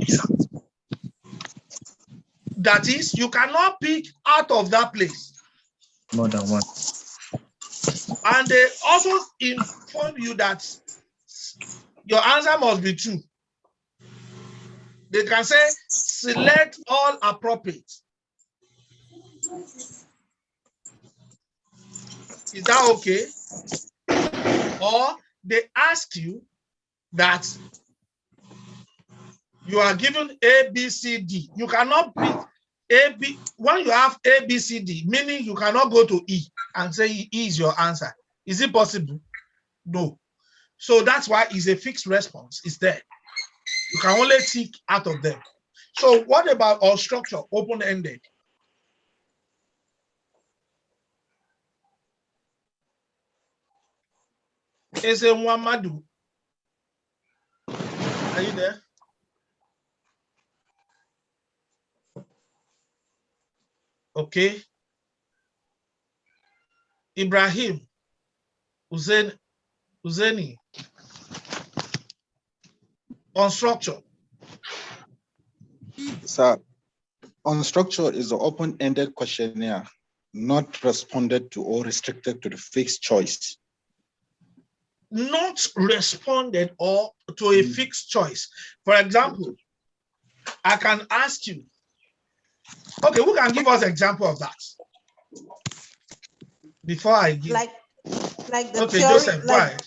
That is, you cannot pick out of that place. More than one. And they also inform you that your answer must be true. They can say, select all appropriate. Is that okay? Or they ask you that you are given A, B, C, D. You cannot pick A, B. When you have A, B, C, D, meaning you cannot go to E and say E is your answer. Is it possible? No. So that's why it's a fixed response. It's there. You can only tick out of them. So what about our structure, open-ended? Is a Wamadu. Are you there? Okay. Ibrahim Uzeni. On structure. Sir, on structure is the open-ended questionnaire, not responded to or restricted to the fixed choice. Not responded or to a fixed choice. For example, I can ask you, okay, who can give us an example of that? Before I give. Like the okay, theory, Joseph, go ahead.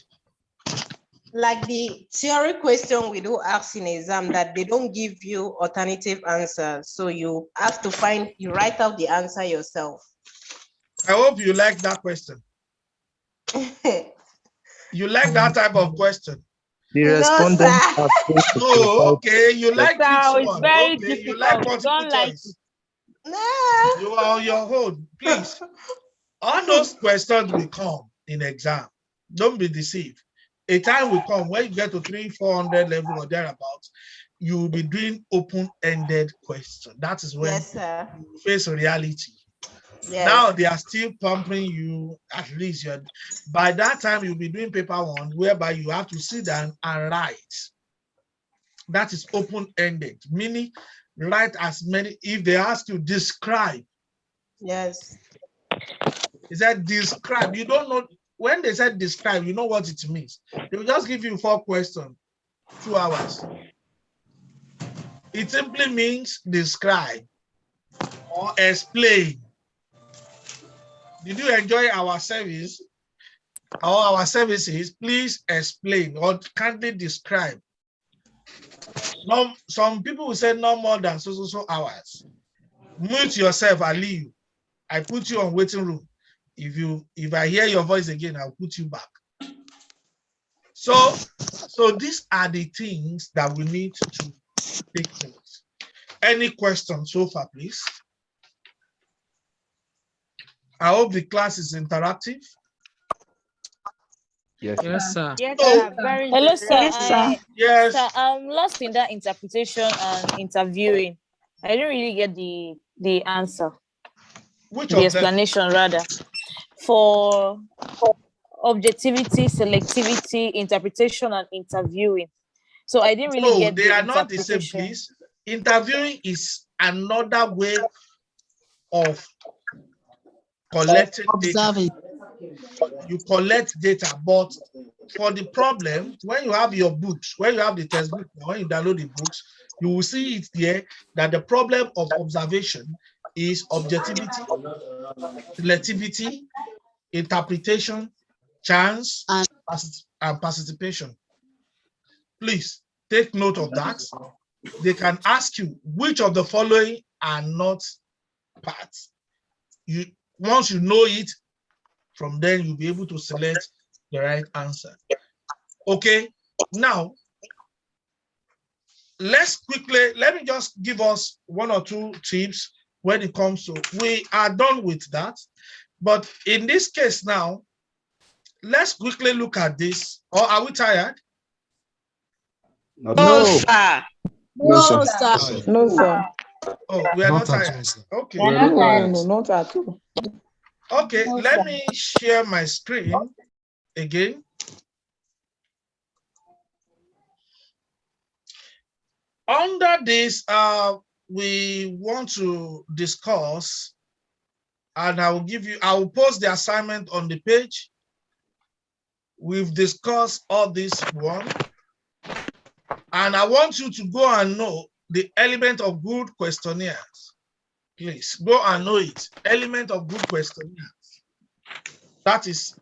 Like the theory question we do ask in exam that they don't give you alternative answers. So you have to you write out the answer yourself. I hope you like that question. You like that type of question? The respondents are supposed to no, okay, you like it's one. very Okay, difficult. you like multiple Don't like choice. You are on your own, please. All those questions will come in exam. Don't be deceived. A time will come when you get to 300-400 level or thereabouts, you will be doing open-ended question. That is when you face reality. Yes. Now they are still pumping you, at least by that time you'll be doing paper 1, whereby you have to sit down and write. That is open-ended, meaning write as many. If they ask you describe. Yes. Is that describe? You don't know when they said describe, you know what it means. They will just give you 4 questions, 2 hours. It simply means describe or explain. Did you enjoy our service or our services? Please explain or kindly describe. No, some people will say no more than so hours. Mute yourself, I leave. I put you on waiting room. If I hear your voice again, I'll put you back. So these are the things that we need to take note. Any questions so far, please? I hope the class is interactive. Yes, Yes, sir. Yes, So, very Hello, sir. yes, sir, yes. I'm lost in that interpretation and interviewing. I didn't really get the answer. Which the of them? explanation rather. For objectivity, selectivity, interpretation, and interviewing. So I didn't really get they the are not the same, interpretation. please. Interviewing is another way of collecting data. You collect data, but for the problem, when you have your books, when you have the textbook, when you download the books, you will see it there that the problem of observation is objectivity, selectivity, interpretation, chance, and participation. Please take note of that. They can ask you which of the following are not parts. Once you know it, from then you'll be able to select the right answer. Okay, now let me just give us 1 or 2 tips when it comes to, we are done with that. But in this case now, let's quickly look at this. Or are we tired? No, sir. No, sir. No, sir. Oh, we are not tired. Okay. No, not at all. Okay, let me share my screen again. Under this, we want to discuss, and I will post the assignment on the page. We've discussed all this one, and I want you to go and know the element of good questionnaires. Please go and know it. Element of good questionnaires. That is,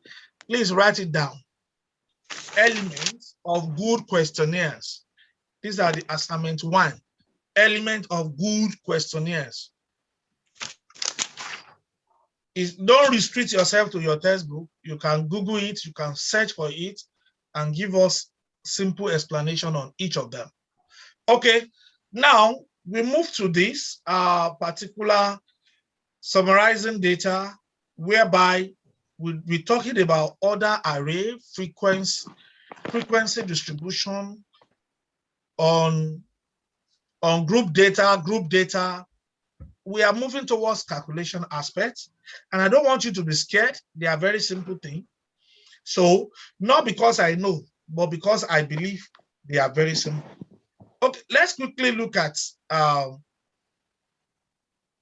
please write it down. Elements of good questionnaires. These are the assignment 1. Element of good questionnaires. Don't restrict yourself to your textbook. You can Google it, you can search for it, and give us simple explanation on each of them. Okay, now we move to this particular summarizing data, whereby we're talking about order array, frequency distribution on group data. We are moving towards calculation aspects, and I don't want you to be scared. They are very simple things. So not because I know, but because I believe they are very simple. Okay, let's quickly look at,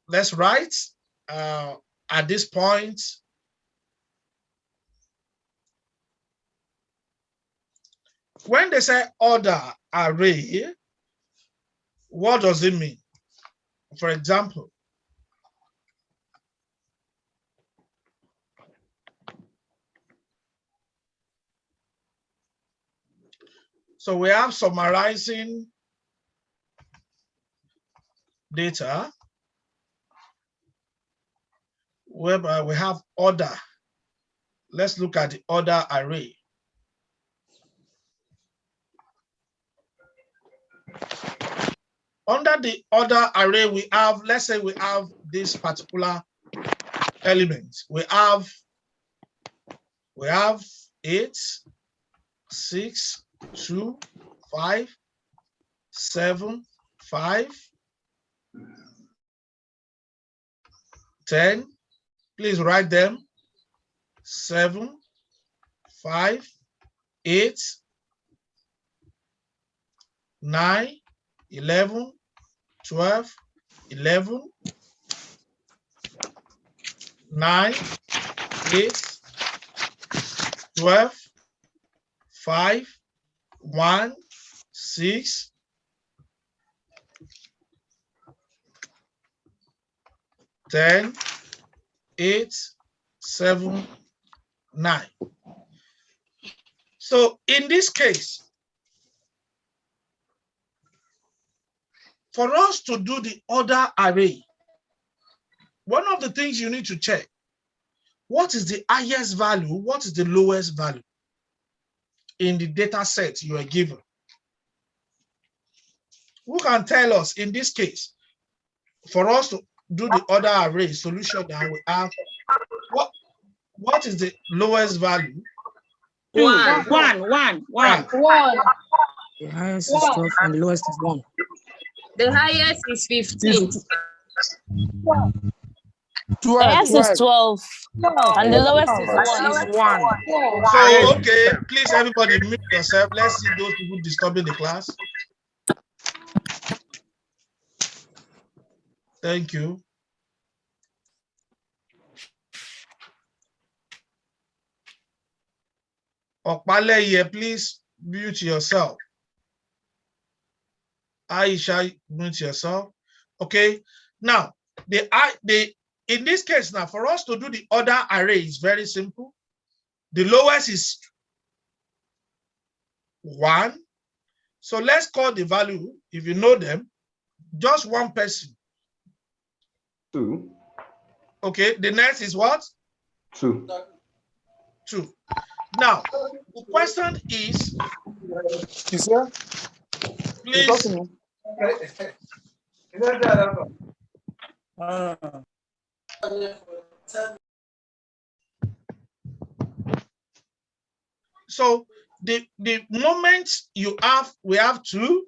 let's write at this point. When they say order array, what does it mean? For example, so we have summarizing data, whereby we have order. Let's look at the order array. Under the order array, we have, let's say we have this particular element. We have 8, 6, 2, 5, 7, 5, 10. Please write them. 7, 5, 8, 9, 11, 12, 11, 9, 8, 12, 5, 1, 6, 10, 8, 7, 9. So in this case, for us to do the order array, one of the things you need to check, what is the highest value, what is the lowest value in the data set you are given? Who can tell us in this case, for us to do the order array solution that we have, what is the lowest value? One. The highest is 12 and the lowest is 1. The highest is 15. The highest is 12 and the lowest is 1. So, okay, please everybody mute yourself. Let's see those people disturbing the class. Thank you. Okpaleye, please mute yourself. Aisha, mute yourself. Okay. Now, in this case, now for us to do the order array is very simple. The lowest is 1. So let's call the value, if you know them, just one person. 2. Okay, the next is what? 2. 2. Now, the question is, please. So the moment you have, we have 2.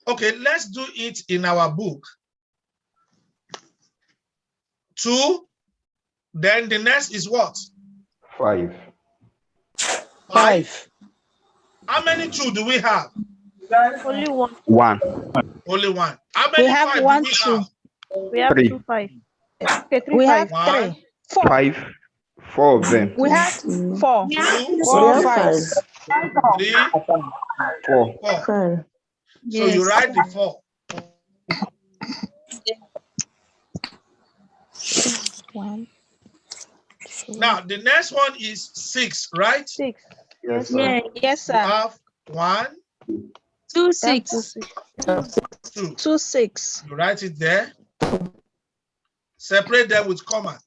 Okay, let's do it in our book. 2. Then the next is what? 5. 5. How many 2 do we have? Only 1. 1. Only 1. How many 5 do we have? We have 3. 2 5. Okay, 3 We 5. have 3. 4. 5. 4 of them. We have 4. 2, 4 5s. 3, 4. 4. So you write the 4. 1. Now the next one is 6, right? 6. Yes, sir. Yes, sir. You have 1, 2 6. 2. 2 6. You write it there. Separate them with comma.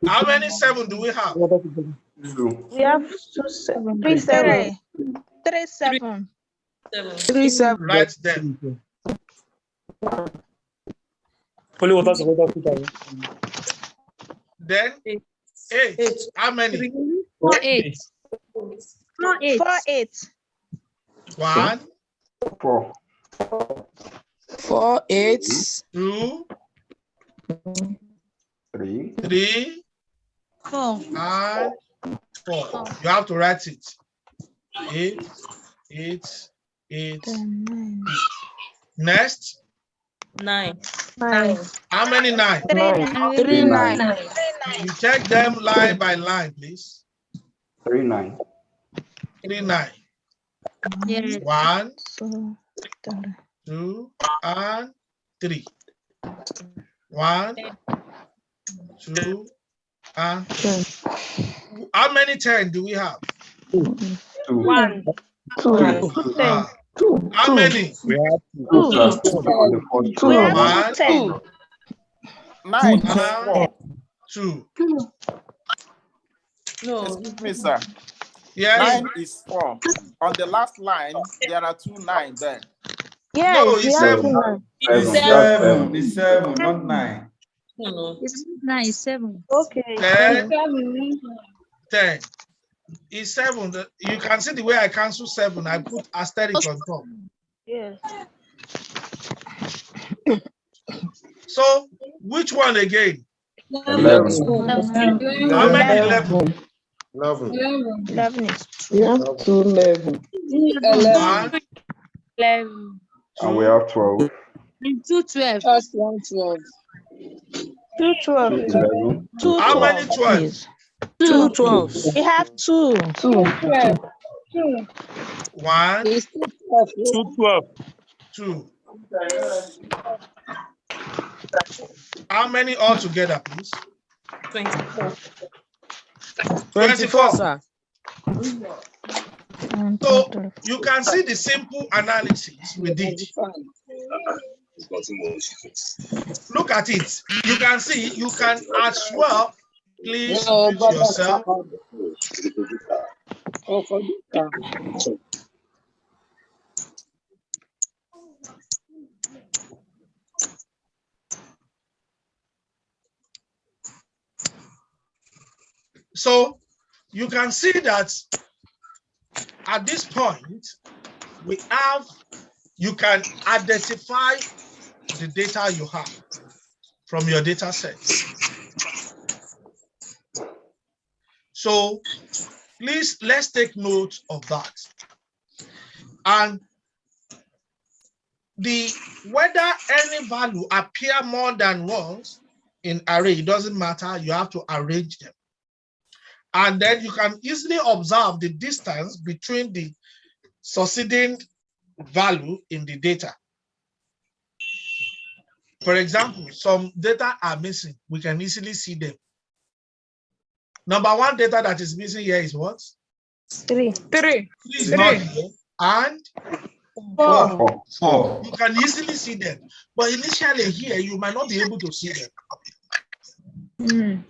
How many 7 do we have? 2. We have 2 7. 3 7. 3 7. 3 7. Write them. Then 8. How many? 4 8. 4 8. 4 8. 1, 4. 4 8. 2, 3. 3, 4. and 4. You have to write it. 8, 8, 8. Next. 9. 9. How many 9? 3 9. You check them line by line, please. 3 9. 3 9. Yes. 1, 2, and 3. 1, 2, and 3. How many 10 do we have? 2. 1. 2. 2. How many? We have 2, sir. On the first We row. have 10. 9, 1, 2. No. Excuse me, sir. Yes. 9 is 4. On the last line, there are 2 9 there. Yes, No, we it's have 7. 9. It's 7, not 9. No. It's 9 7. Okay. 10. 10. It's 7. You can see the way I cancel 7. I put asterisk on top. Yes. So, which one again? 11. How many 11? 11 is We have 2 11. 1, 11. And we have 12. And 2 12. That's 1 12. 2 12. 2 11. 2 how 12, many 12? please. Two 12s. We have two. Two 12. One, It's 2 12. 2. How many altogether, please? 24. 24, sir. So you can see the simple analysis we did. Look at it. You can see you can as well. Please mute yourself. So you can see that at this point, you can identify the data you have from your data set. So please, let's take note of that. And whether any value appear more than once in array, it doesn't matter, you have to arrange them. And then you can easily observe the distance between the succeeding value in the data. For example, some data are missing. We can easily see them. Number one data that is missing here is what? 3. 3. 3 is not here. And 4. You can easily see them. But initially here, you might not be able to see them.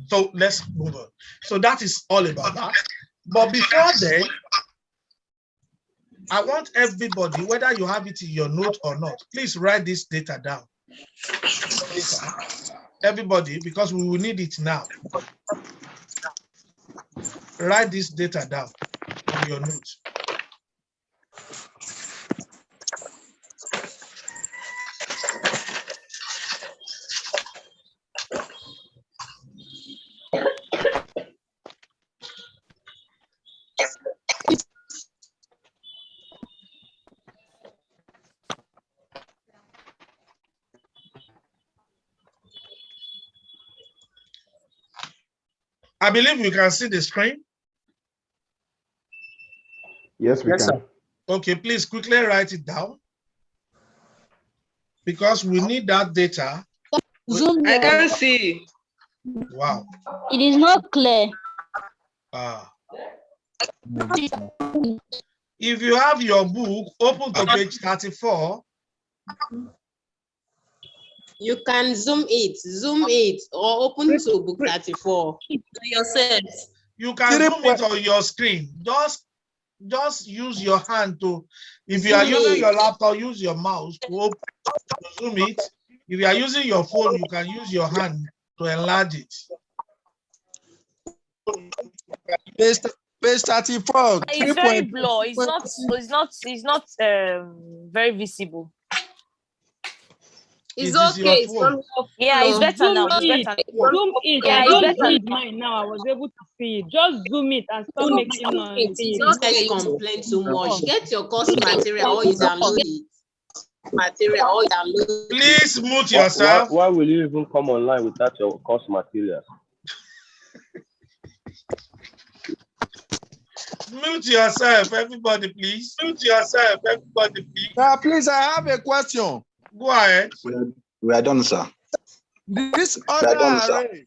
So let's move on. So that is all about that. But before then, I want everybody, whether you have it in your note or not, please write this data down. Everybody, because we will need it now. Write this data down in your notes. I believe you can see the screen. Yes, we can. Sir. Okay, please quickly write it down because we need that data. Zoom. I can't see. Wow. It is not clear. If you have your book, open to page 34. You can zoom it, or open to book 34 yourself. You can zoom it on your screen. Just use your hand to, if you are using your laptop, use your mouse to zoom it. If you are using your phone, you can use your hand to enlarge it. Page 34. It's very blur. It's not very visible. It's okay. Yeah, it's better now. It's better. Zoom it. Yeah, I it's don't better. see mine now. I was able to see it. Just zoom it and stop making noise. It's okay. You complain too much. Get your course material or you download it. Please mute yourself. Why will you even come online without your course materials? Mute yourself, everybody, please. Mute yourself, everybody, please. Please, I have a question. Go ahead. We are done, sir. This other array.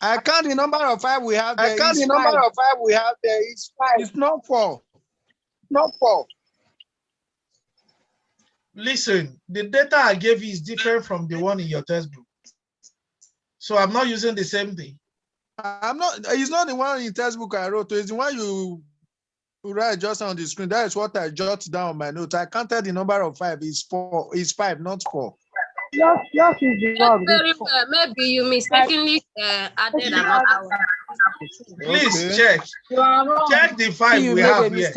I count the number of 5 we have there. It's 5. It's not 4. Not 4. Listen, the data I gave you is different from the one in your textbook. So I'm not using the same thing. It's not the one in textbook I wrote. It's the one you write just on the screen. That is what I jot down on my notes. I counted the number of 5. It's 4. It's 5, not 4. Yes, is the wrong. Very well. Maybe you mistakenly added another one. Please check. Check the 5 we have here.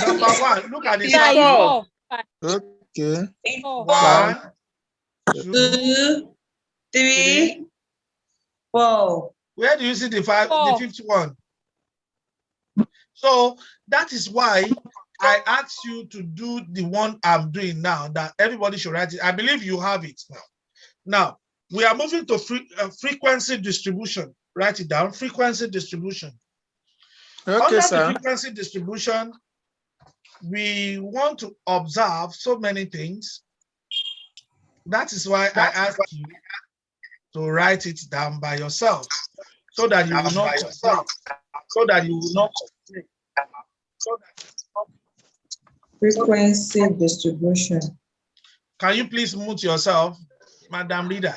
Number 1, look at the sample. Okay. 1, 2, 3, 4. Where do you see the 5? The 5th one. So that is why I asked you to do the one I'm doing now, that everybody should write it. I believe you have it now. Now, We are moving to frequency distribution. Write it down, frequency distribution. Okay, Under sir. the frequency distribution, we want to observe so many things. That is why I asked you to write it down by yourself so that you will not complain. Frequency distribution. Can you please mute yourself, Madam Leader?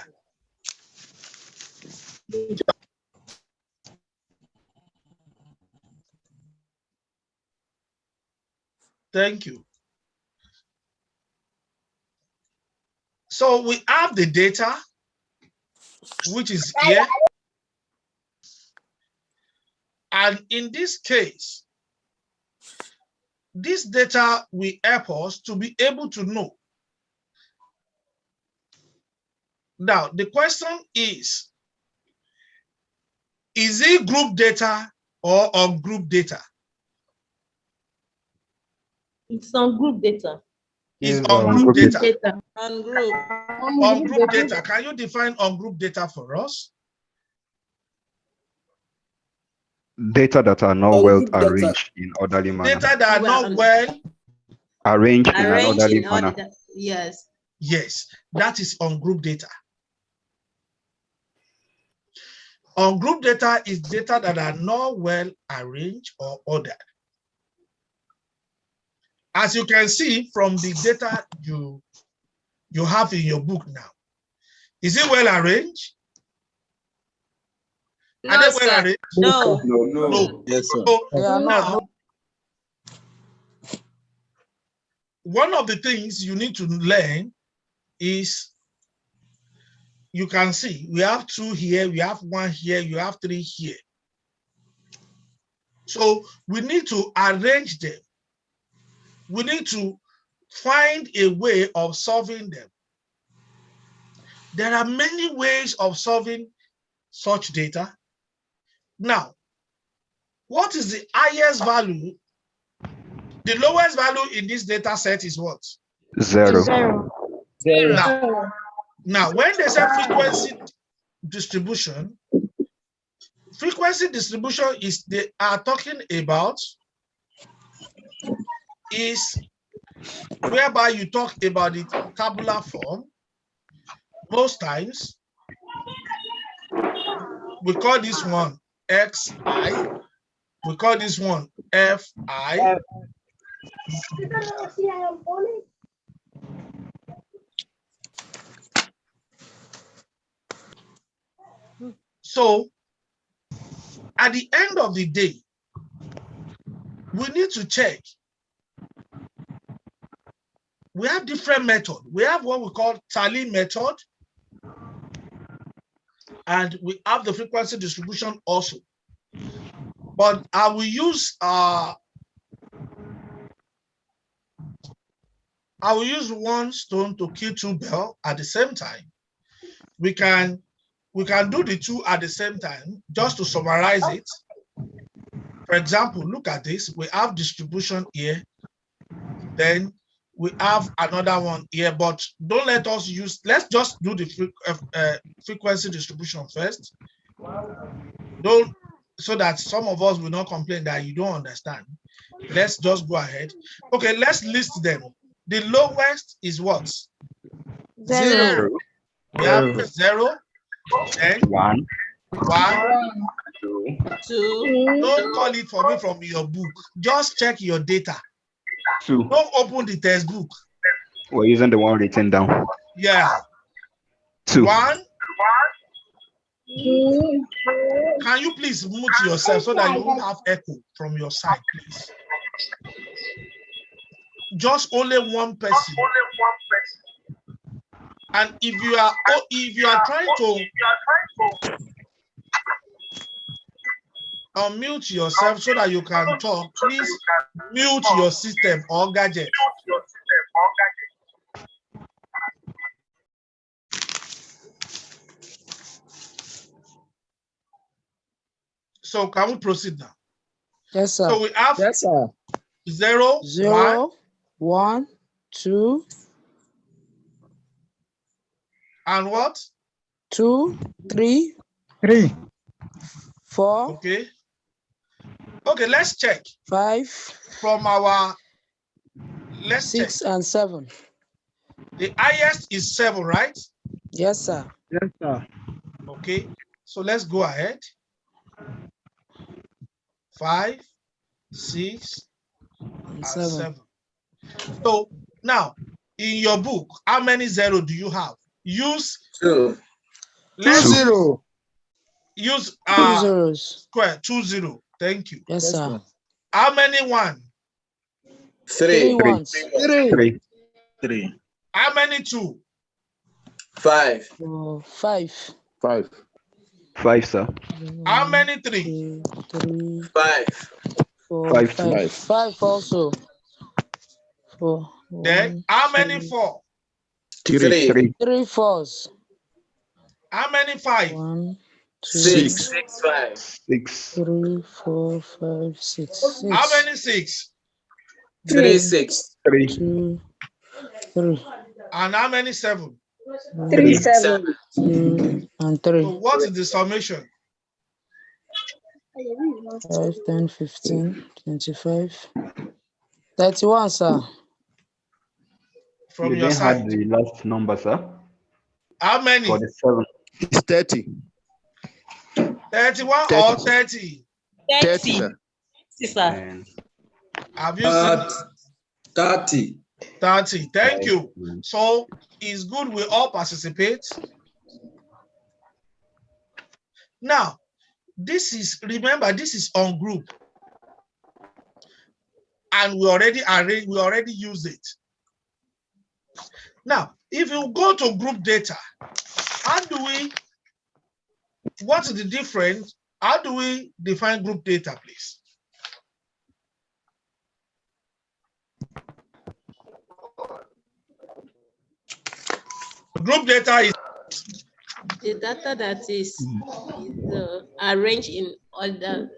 Thank you. So we have the data, which is here. And in this case, this data will help us to be able to know. Now, the question is it group data or ungroup data? It's on group data. It's ungroup data. Ungroup. Ungroup data. Can you define ungroup data for us? Data that are not well arranged in orderly manner. Data that are not well arranged in an orderly manner. Yes. Yes, that is ungroup data. Ungroup data is data that are not well arranged or ordered. As you can see from the data you have in your book now, is it well arranged? No, are they sir. well arranged? No. Yes, sir. So now, one of the things you need to learn is, you can see we have 2 here, we have 1 here, you have 3 here. So we need to arrange them. We need to find a way of solving them. There are many ways of solving such data. Now, what is the highest value? The lowest value in this data set is what? 0. Now, when they say frequency distribution is they are talking about is whereby you talk about it tabular form. Most times, we call this one XI, we call this one FI. So, at the end of the day, we need to check. We have different methods. We have what we call tally method, and we have the frequency distribution also. But I will use one stone to kill 2 birds at the same time. We can do the 2 at the same time, just to summarize it. For example, look at this. We have distribution here, then we have another one here, but don't let us use, let's just do the frequency distribution first. So that some of us will not complain that you don't understand. Let's just go ahead. Okay, let's list them. The lowest is what? 0. We have 0, then 1, 2. Don't call it for me from your book. Just check your data. 2. Don't open the textbook. We're using the one written down. Yeah. 2. 1. Can you please mute yourself so that you won't have echo from your side, please? Just only one person. And if you are trying to unmute yourself so that you can talk, please mute your system or gadget. So can we proceed now? Yes, sir. So we have 0, 0, 1, 2. And what? 2, 3, 4. Okay. Okay, let's check. 5. From our, let's 6 check. and 7. The highest is 7, right? Yes, sir. Yes, sir. Okay, so let's go ahead. 5, 6, and 7. So now, in your book, how many 0 do you have? Use 2. Let's 2 0. Use 2 zeros. square 2 0. Thank you. Yes, sir. How many 1? 3. 3 ones. 3. 3. How many 2? 5. 5. 5. 5, sir. How many 3? 3. 5. 4. 5 5. 2. 5 also. 4. Then how many 4? 3. 3 fours. How many 5? 1, 2, 6. 5. 6. 3, 4, 5, 6. How many 6? 3. 6. 3. 2, 3. And how many 7? 3. 7. 2 and 3. So what is the summation? 5, 10, 15, 25, 31, sir. From You your didn't have side. the last number, sir. How many? For the 7. It's 30. 31 or 30? 30, sir. Have you seen it? 30. 30. Thank you. So it's good we all participate. Now, this is, remember, this is on group. And we already use it. Now, if you go to group data, what is the difference? How do we define group data, please? Group data is the data that is arranged in order.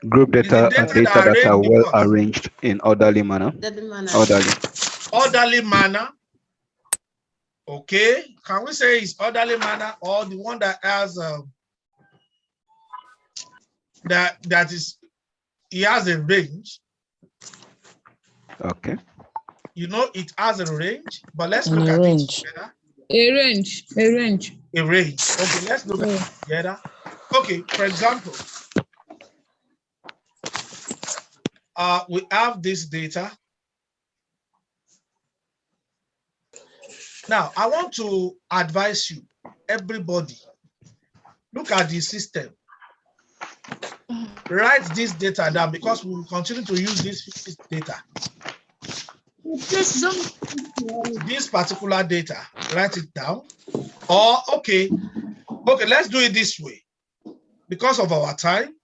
Group data are data that are well arranged in orderly manner. Orderly manner. Okay. Can we say it's orderly manner, or the one that has it has a range? Okay. You know, it has a range, but let's And look a at range. it together. A range. A range. Okay, let's look at it together. Okay, for example, we have this data. Now, I want to advise you, everybody, look at the system. Write this data down because we will continue to use this data. This particular data, write it down. Or, okay, let's do it this way. Because of our time,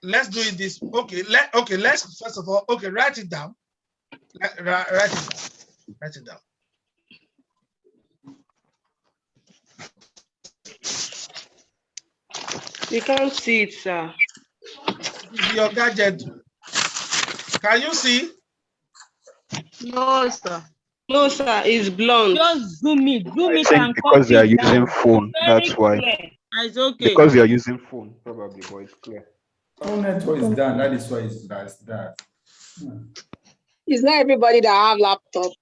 let's do it this. Okay, let's first of all, write it down. Write it down. You can't see it, sir. Your gadget. Can you see? No, sir. No, sir. It's blonde. Just zoom it. I think because they are using phone, that's why. It's okay. Because they are using phone, probably, but it's clear. Phone network is down. That is why it's that. It's not everybody that have laptop.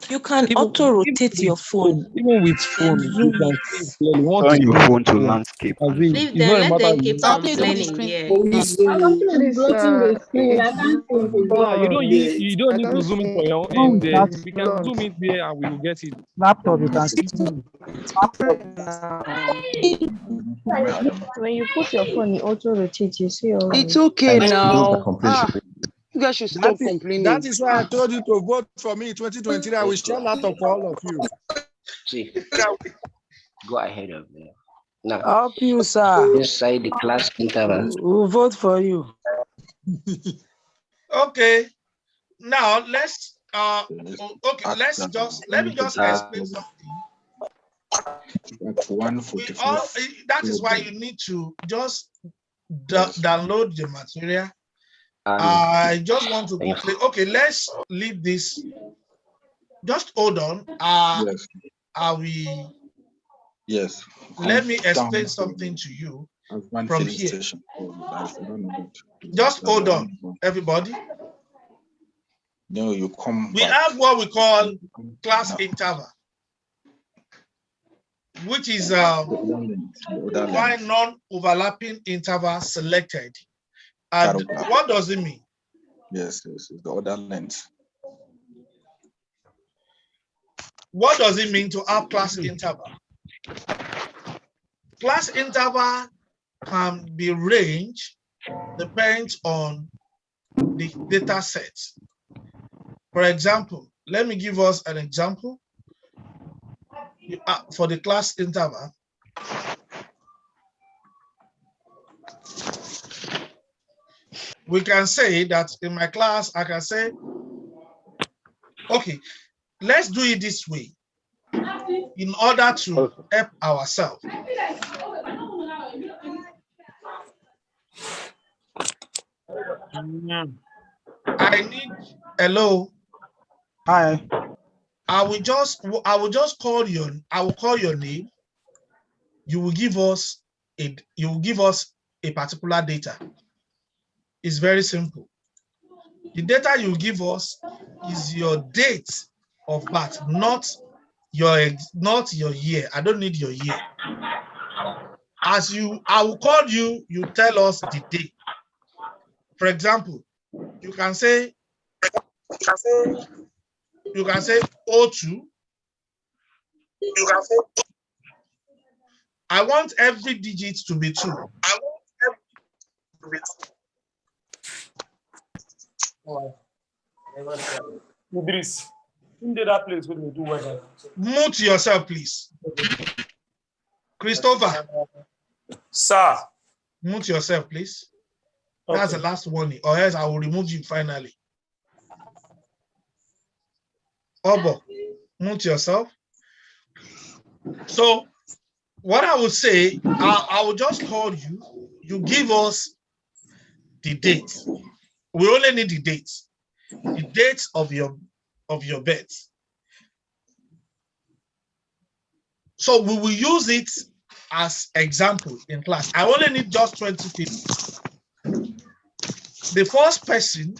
You can auto-rotate your phone. Even with phone, you can see clearly. Turn your phone to landscape. Leave them, let them keep complaining. Yeah. I'm bloating the screen. I can't see it. You don't need to zoom it for your end there. We can zoom it there and we will get it. Laptop, you can see. When you put your phone, you auto-rotate, you see all. It's okay now. You guys should stop complaining. That is why I told you to vote for me in 2023. I will share laptop for all of you. See, go ahead of me. Now, Help you, sir. inside the class interval. We'll vote for you. Okay. Now let's let me just explain something. That is why you need to just download the material I just want to quickly, okay, let's leave this. Just hold on. Yes. Are we? Yes. Let me Come down explain to something to you Advanced from filling here. station. That's one. Just hold on, everybody. No, you come We back. have what we call class interval, which is why non-overlapping interval selected. And what does it mean? Yes, the other length. What does it mean to have class interval? Class interval can be ranged depends on the data set. For example, let me give us an example for the class interval. We can say that in my class, I can say, okay, let's do it this way in order to help ourselves. I need, hello. Hi. I will just call your name. You will give us a particular data. It's very simple. The data you give us is your date of birth, not your year. I don't need your year. I will call you, you tell us the day. For example, you can say 02. You can say I want every digit to be 2. I want every digit to be 2. Idris, in that place when you do weather. Mute yourself, please. Christopher. Sir. Mute yourself, please. That's the last warning, or else I will remove you finally. Obo, mute yourself. So, what I would say, I will just call you. You give us the date. We only need the date. The date of your birth. So we will use it as example in class. I only need just 20 people. The first person.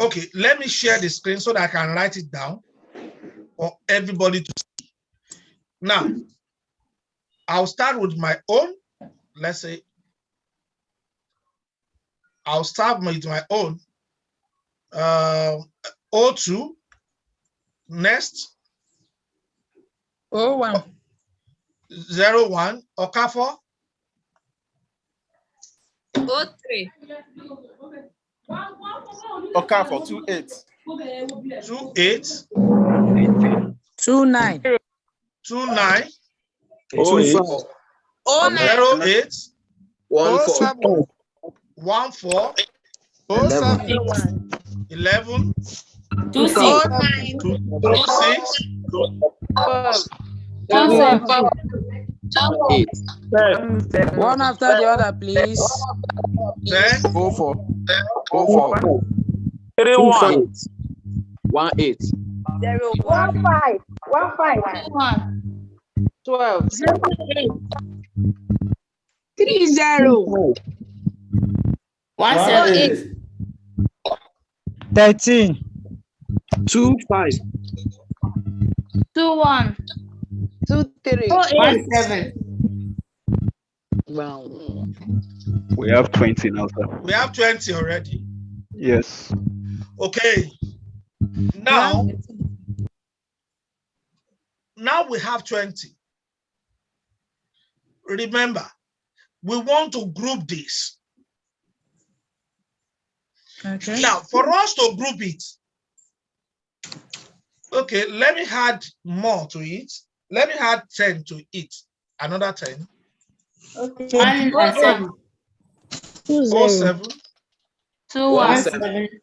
Okay, let me share the screen so that I can write it down for everybody to see. Now, I'll start with my own. Let's say I'll start with my own. O2. Next. 01. 01. Okafor. 03. Okafor 28. 28. 29. 29. 08. 08. 14. 14. 11. 26. 26. 8. One after the other, please. 10. 04. 31. 18. 15. 12. 30. 178. 13. 25. 21. 23. 17. Wow. We have 20 now, sir. We have 20 already. Yes. Okay. Now we have 20. Remember, we want to group this. Okay. Now, for us to group it, okay, let me add more to it. Let me add 10 to it. Another 10. Okay. 107. 07. 217.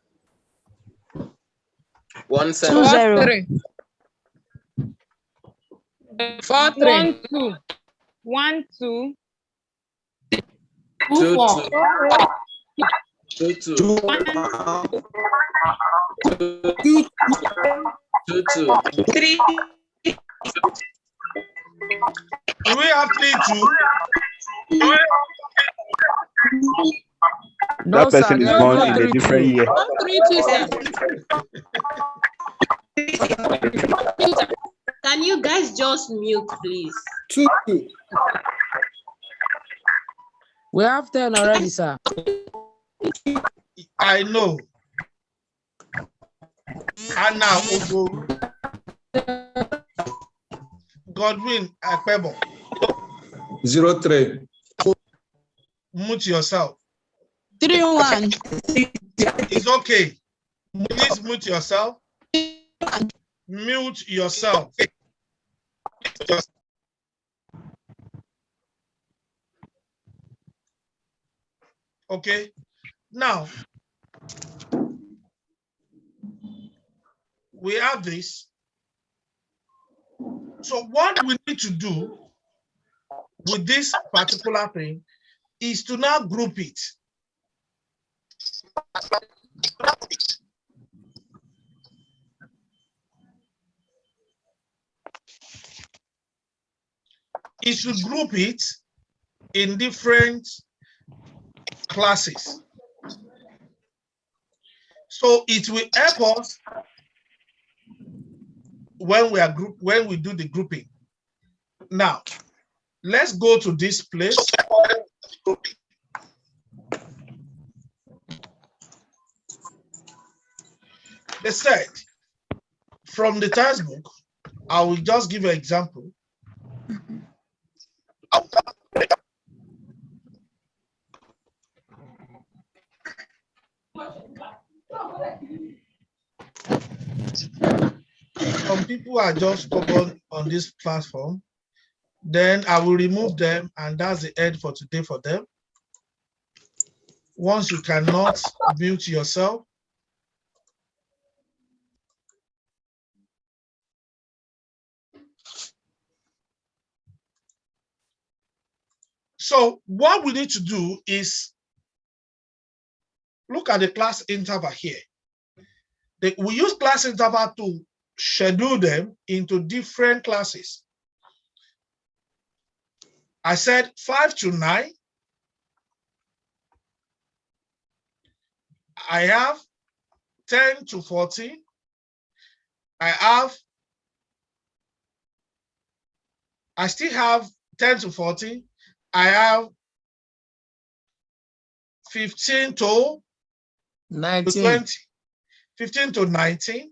20. 43. 12. 12. 24. Two, two. Two. Two, two. Three. Do we have 3, 2? No, That sir, person is there is born no in a 3 different 2. year. One, three, two, sir. Can you guys just mute, please? Two. We have 10 already, sir. I know. Anna Ogoru. Godwin Akpebo. 03. Mute yourself. 3-1. It's okay. Please mute yourself. Mute yourself. Okay. Now, we have this. So what we need to do with this particular thing is to now group it. It should group it in different classes. So it will help us when we do the grouping. Now, let's go to this place. They said, from the textbook, I will just give you an example. Some people are just covered on this platform. Then I will remove them, and that's the end for today for them. Once you cannot mute yourself, so what we need to do is look at the class interval here. We use class interval to schedule them into different classes. I said 5 to 9. I have 10 to 14. I still have 10 to 14. I have 15 to 19. 20, 15 to 19.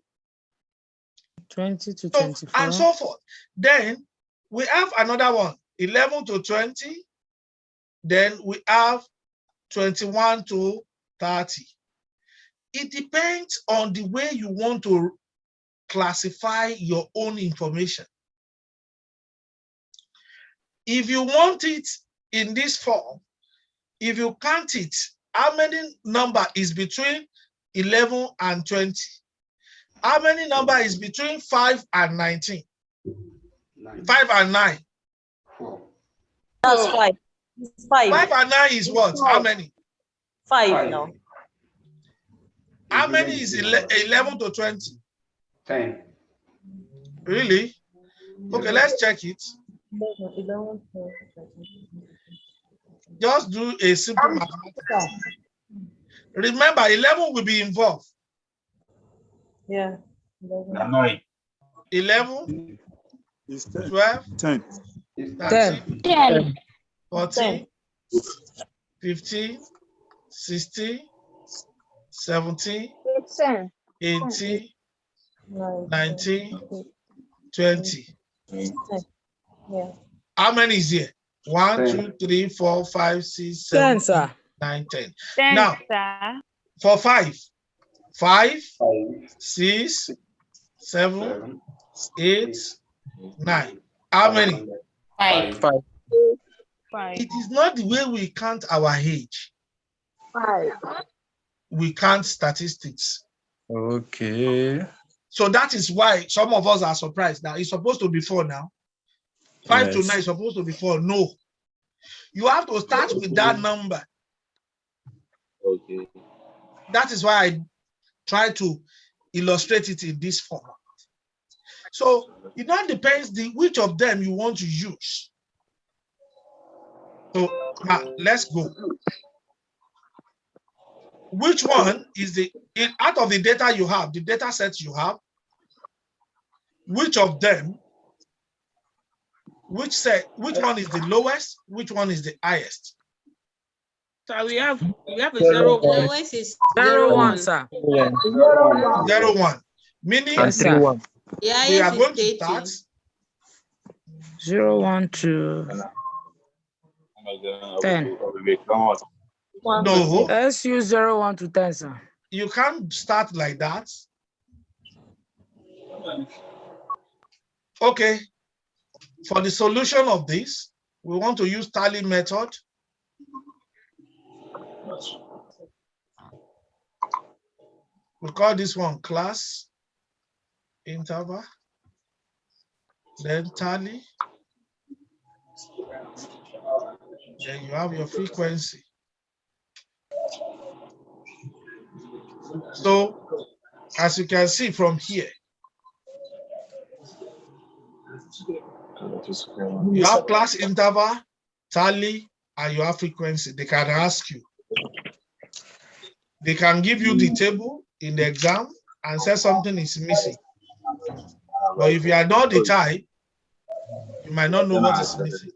20 to 24. And so forth. Then we have another one, 11 to 20. Then we have 21 to 30. It depends on the way you want to classify your own information. If you want it in this form, if you count it, how many number is between 11 and 20? How many number is between 5 and 19? 5 and 9. 4. That's 5. 5 and 9 is what? How many? 5 now. How many is 11 to 20? 10. Really? Okay, let's check it. 11, Just do a simple mathematics. Remember, 11 will be involved. Yeah. 11, 12, 10. 13, 10. 14, 15, 16, 17, 18, 19, 20. Yeah. How many is here? 1, 2, 3, 4, 5, 6, 7, 10, 9, 10. 10, Now, sir. for 5, 6, 7, 8, 9. How many? 5. 5. It is not the way we count our age. 5. We count statistics. Okay. So that is why some of us are surprised. Now it's supposed to be 4 now. 5 to 9 is supposed to be 4. No. You have to start with that number. Okay. That is why I try to illustrate it in this form. So it now depends which of them you want to use. So now let's go. Which one is out of the data you have, the data sets you have, which of them, which one is the lowest, which one is the highest? So we have a 0, 1. Lowest is 0, 1, sir. 0, 1. Meaning Yes, sir. Yeah, we are yes, going to it's start 0, 1 to 10. No. Let's use 0, 1 to 10, sir. You can't start like that. Okay. For the solution of this, we want to use tally method. We call this one class interval, then tally, then you have your frequency. So as you can see from here, you have class interval, tally, and you have frequency. They can ask you. They can give you the table in the exam and say something is missing. But if you are not the type, you might not know what is missing.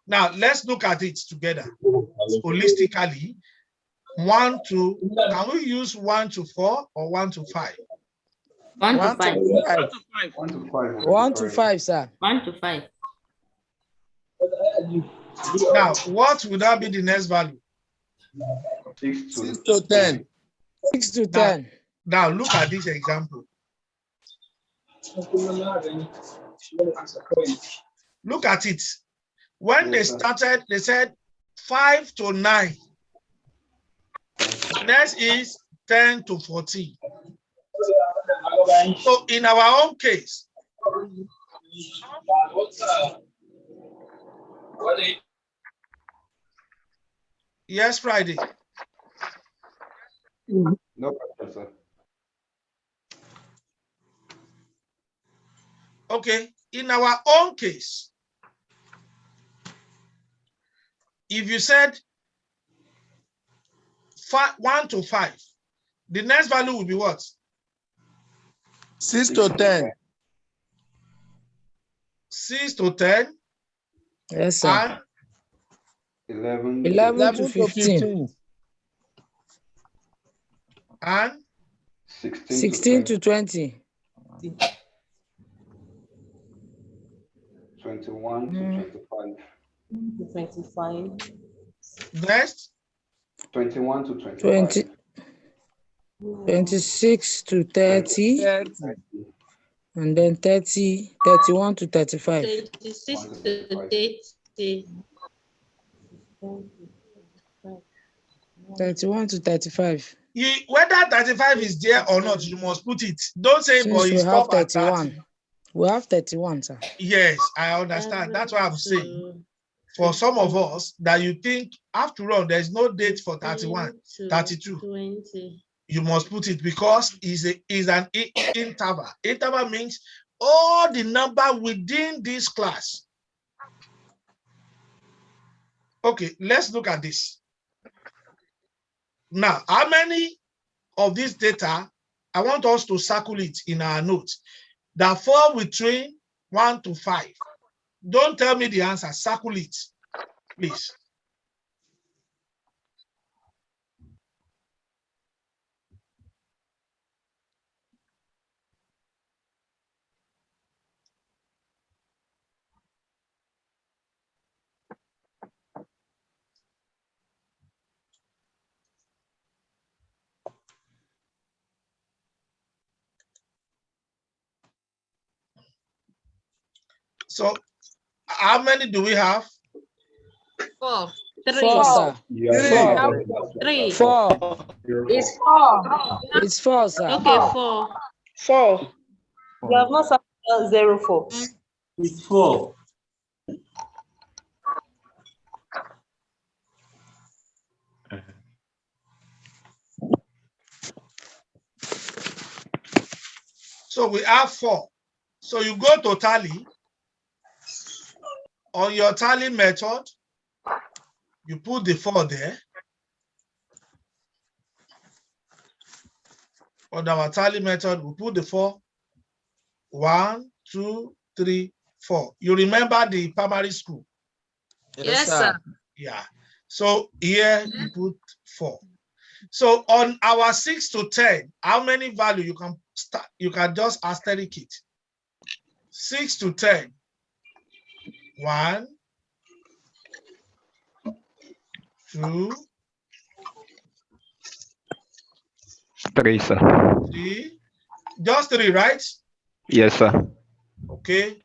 Now, let's look at it together holistically. 1 to, can we use 1 to 4 or 1 to 5? 1 to 5. 1 to 5. 1 to 5, sir. 1 to 5. Now, what would that be the next value? 6 to 10. 6 to 10. Now look at this example. Look at it. When they started, they said 5 to 9. Next is 10 to 14. So in our own case, yes, Friday. No problem, sir. Okay, in our own case, if you said 1 to 5, the next value will be what? 6 to 10. 6 to 10. Yes, sir. And 11 to 15. And 16 to 20. 21 to 25. Next? 21 to 25. 26 to 30. And then 31 to 35. 26 to 30. 31 to 35. Whether 35 is there or not, you must put it. Don't say, Since but we it's have stop at 31. 30. We have 31, sir. Yes, I understand. That's why I'm saying. For some of us, that you think, after all, there's no date for 31, 32. 20. You must put it because it's an interval. Interval means all the number within this class. Okay, let's look at this. Now, how many of this data, I want us to circle it in our notes, that fall between 1 to 5. Don't tell me the answer, circle it, please. So, how many do we have? 4. 3. 4, sir. Yeah. 3. 4. It's 4. It's 4, sir. Okay, 4. 4. You have not circled 0, 4. It's 4. So we have 4. So you go to tally. On your tally method, you put the 4 there. On our tally method, we put the 4. 1, 2, 3, 4. You remember the primary school? Yes, sir. Yeah. So here you put 4. So on our 6 to 10, how many value you can start? You can just asterisk it. 6 to 10. 1, 2, 3, sir. 3. Just 3, right? Yes, sir. Okay.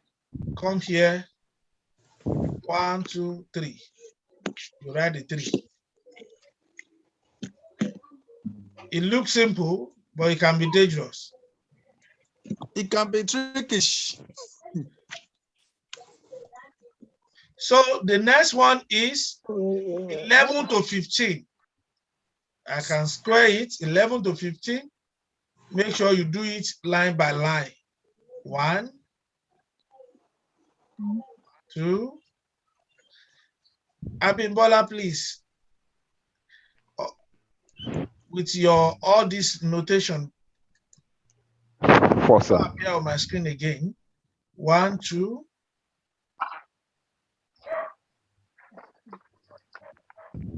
Come here. 1, 2, 3. You write the 3. It looks simple, but it can be dangerous. It can be trickish. So the next one is 11 to 15. I can square it, 11 to 15. Make sure you do it line by line. 1, 2. Abimbola, please. With your all this notation. 4, sir. Appear on my screen again. 1, 2.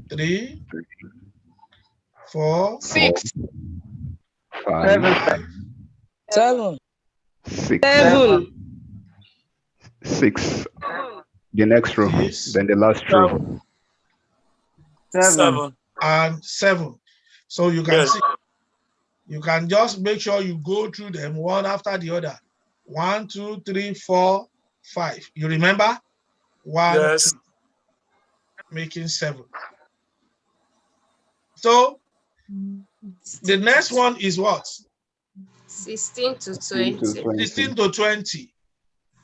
3, 4, 6, 5, 7, 6, 7, 6. The next row, 6, then the last row. 7. and 7. So you can see, you can just make sure you go through them one after the other. 1, 2, 3, 4, 5. You remember? 1, Yes. 2, making 7. So the next one is what? 16 to 20. 16 to 20.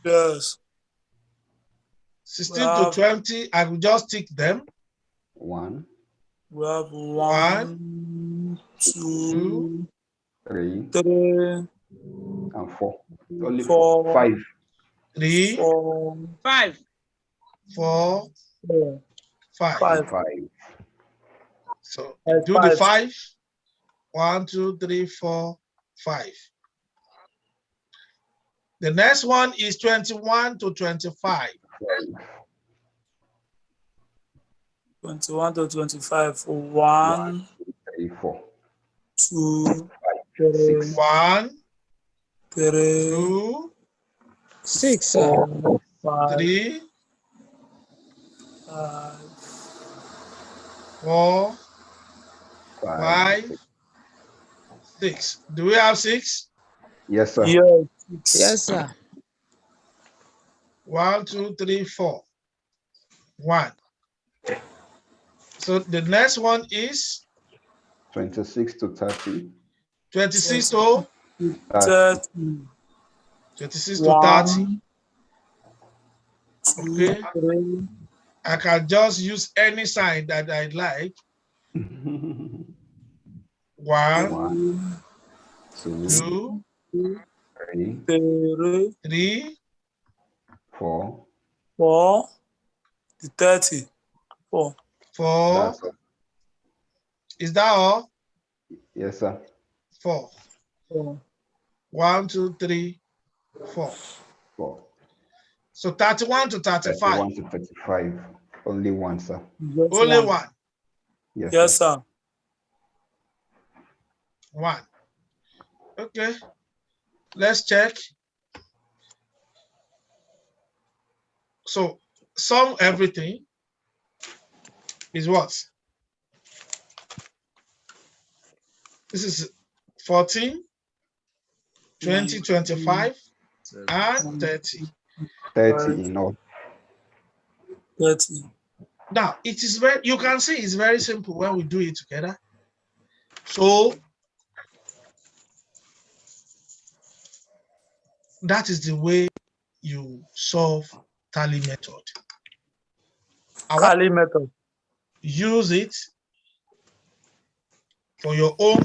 Yes. 16 to 20, I will just tick them. 1. We have 1, 2, 3, 3, and 4. Only 4, 5. 3, 4, 5. 4, 5. 5. So And do the 5. 5. 1, 2, 3, 4, 5. The next one is 21 to 25. 21 to 25. 1, 3, 4. 2, 6. 1, 3, 2, 6, sir. 4, 5, 3, 5, 4, 5. 5, 6. Do we have 6? Yes, sir. Yes. Yes, sir. 1, 2, 3, 4. 1. So the next one is 26 to 30. 26 to 30. 26 to 30. 2, Okay. 3. I can just use any sign that I like. 1, 2, 3, 4. 4, 30. 4. 4. That's it. Is that all? Yes, sir. 4. 4. 1, 2, 3, 4. 4. So 31 to 35. 31 to 35. Only 1, sir. Just Only 1. Yes, Yes, sir. sir. 1. Okay. Let's check. So sum everything is what? This is 14, 20, 25, and 30. 30 in all. 30. Now, it is very, you can see it's very simple when we do it together. So that is the way you solve tally method. Tally method. Use it for your own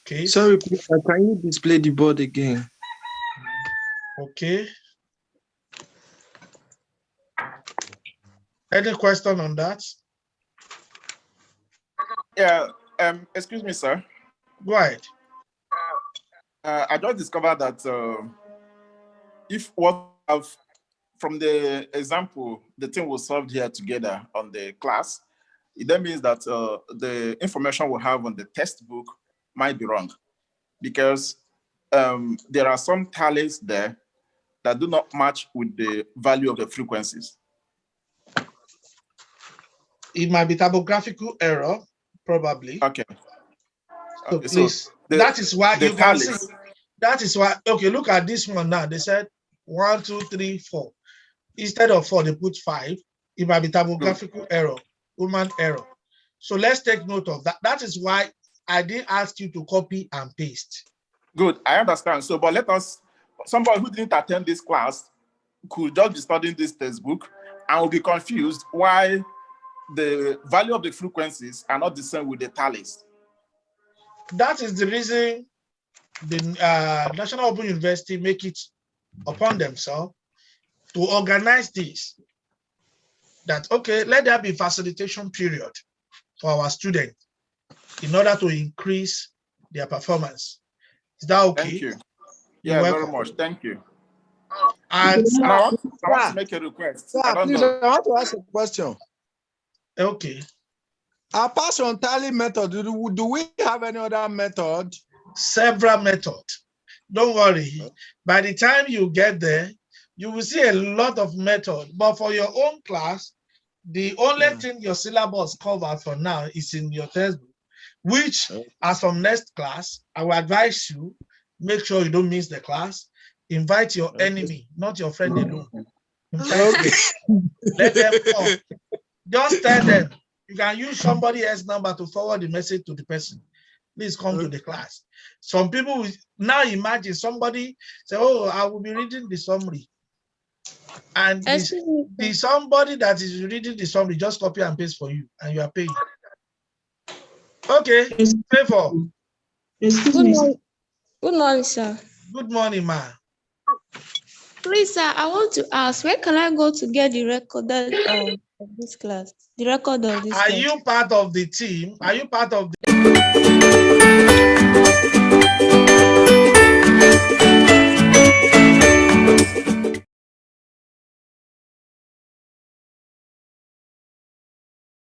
Okay. Sorry, please, can you display the board again? Okay. Any question on that? Yeah. Excuse me, sir. Go ahead. I just discovered that if what have from the example, the thing was solved here together on the class, it then means that the information we have on the textbook might be wrong, because there are some tallies there that do not match with the value of the frequencies. It might be typographical error, probably. Okay. So please, that is why you can see. That is why, okay, look at this one now. They said 1, 2, 3, 4. Instead of 4, they put 5. It might be typographical error, human error. So let's take note of that. That is why I didn't ask you to copy and paste. Good, I understand. So, but let us, somebody who didn't attend this class could just be studying this textbook and will be confused why the value of the frequencies are not the same with the tallies. That is the reason the National Open University make it upon themselves to organize this. That, okay, let there be facilitation period for our students in order to increase their performance. Is that okay? Thank you. Yeah, very much. Thank you. And I want to make a request. I don't know. I want to ask a question. Okay. Apart from tally method, do we have any other method? Several methods. Don't worry. By the time you get there, you will see a lot of methods. But for your own class, the only thing your syllabus covers for now is in your textbook, which, as from next class, I will advise you, make sure you don't miss the class. Invite your enemy, not your friend alone. Let them come. Just tell them. You can use somebody else's number to forward the message to the person. Please come to the class. Some people will, now imagine somebody say, oh, I will be reading the summary. And the somebody that is reading the summary just copy and paste for you, and you are paying. Okay, pay for. Good morning, sir. Good morning, ma. Please, sir, I want to ask, where can I go to get the record of this class? The record of this class. Are you part of the team? Are you part of the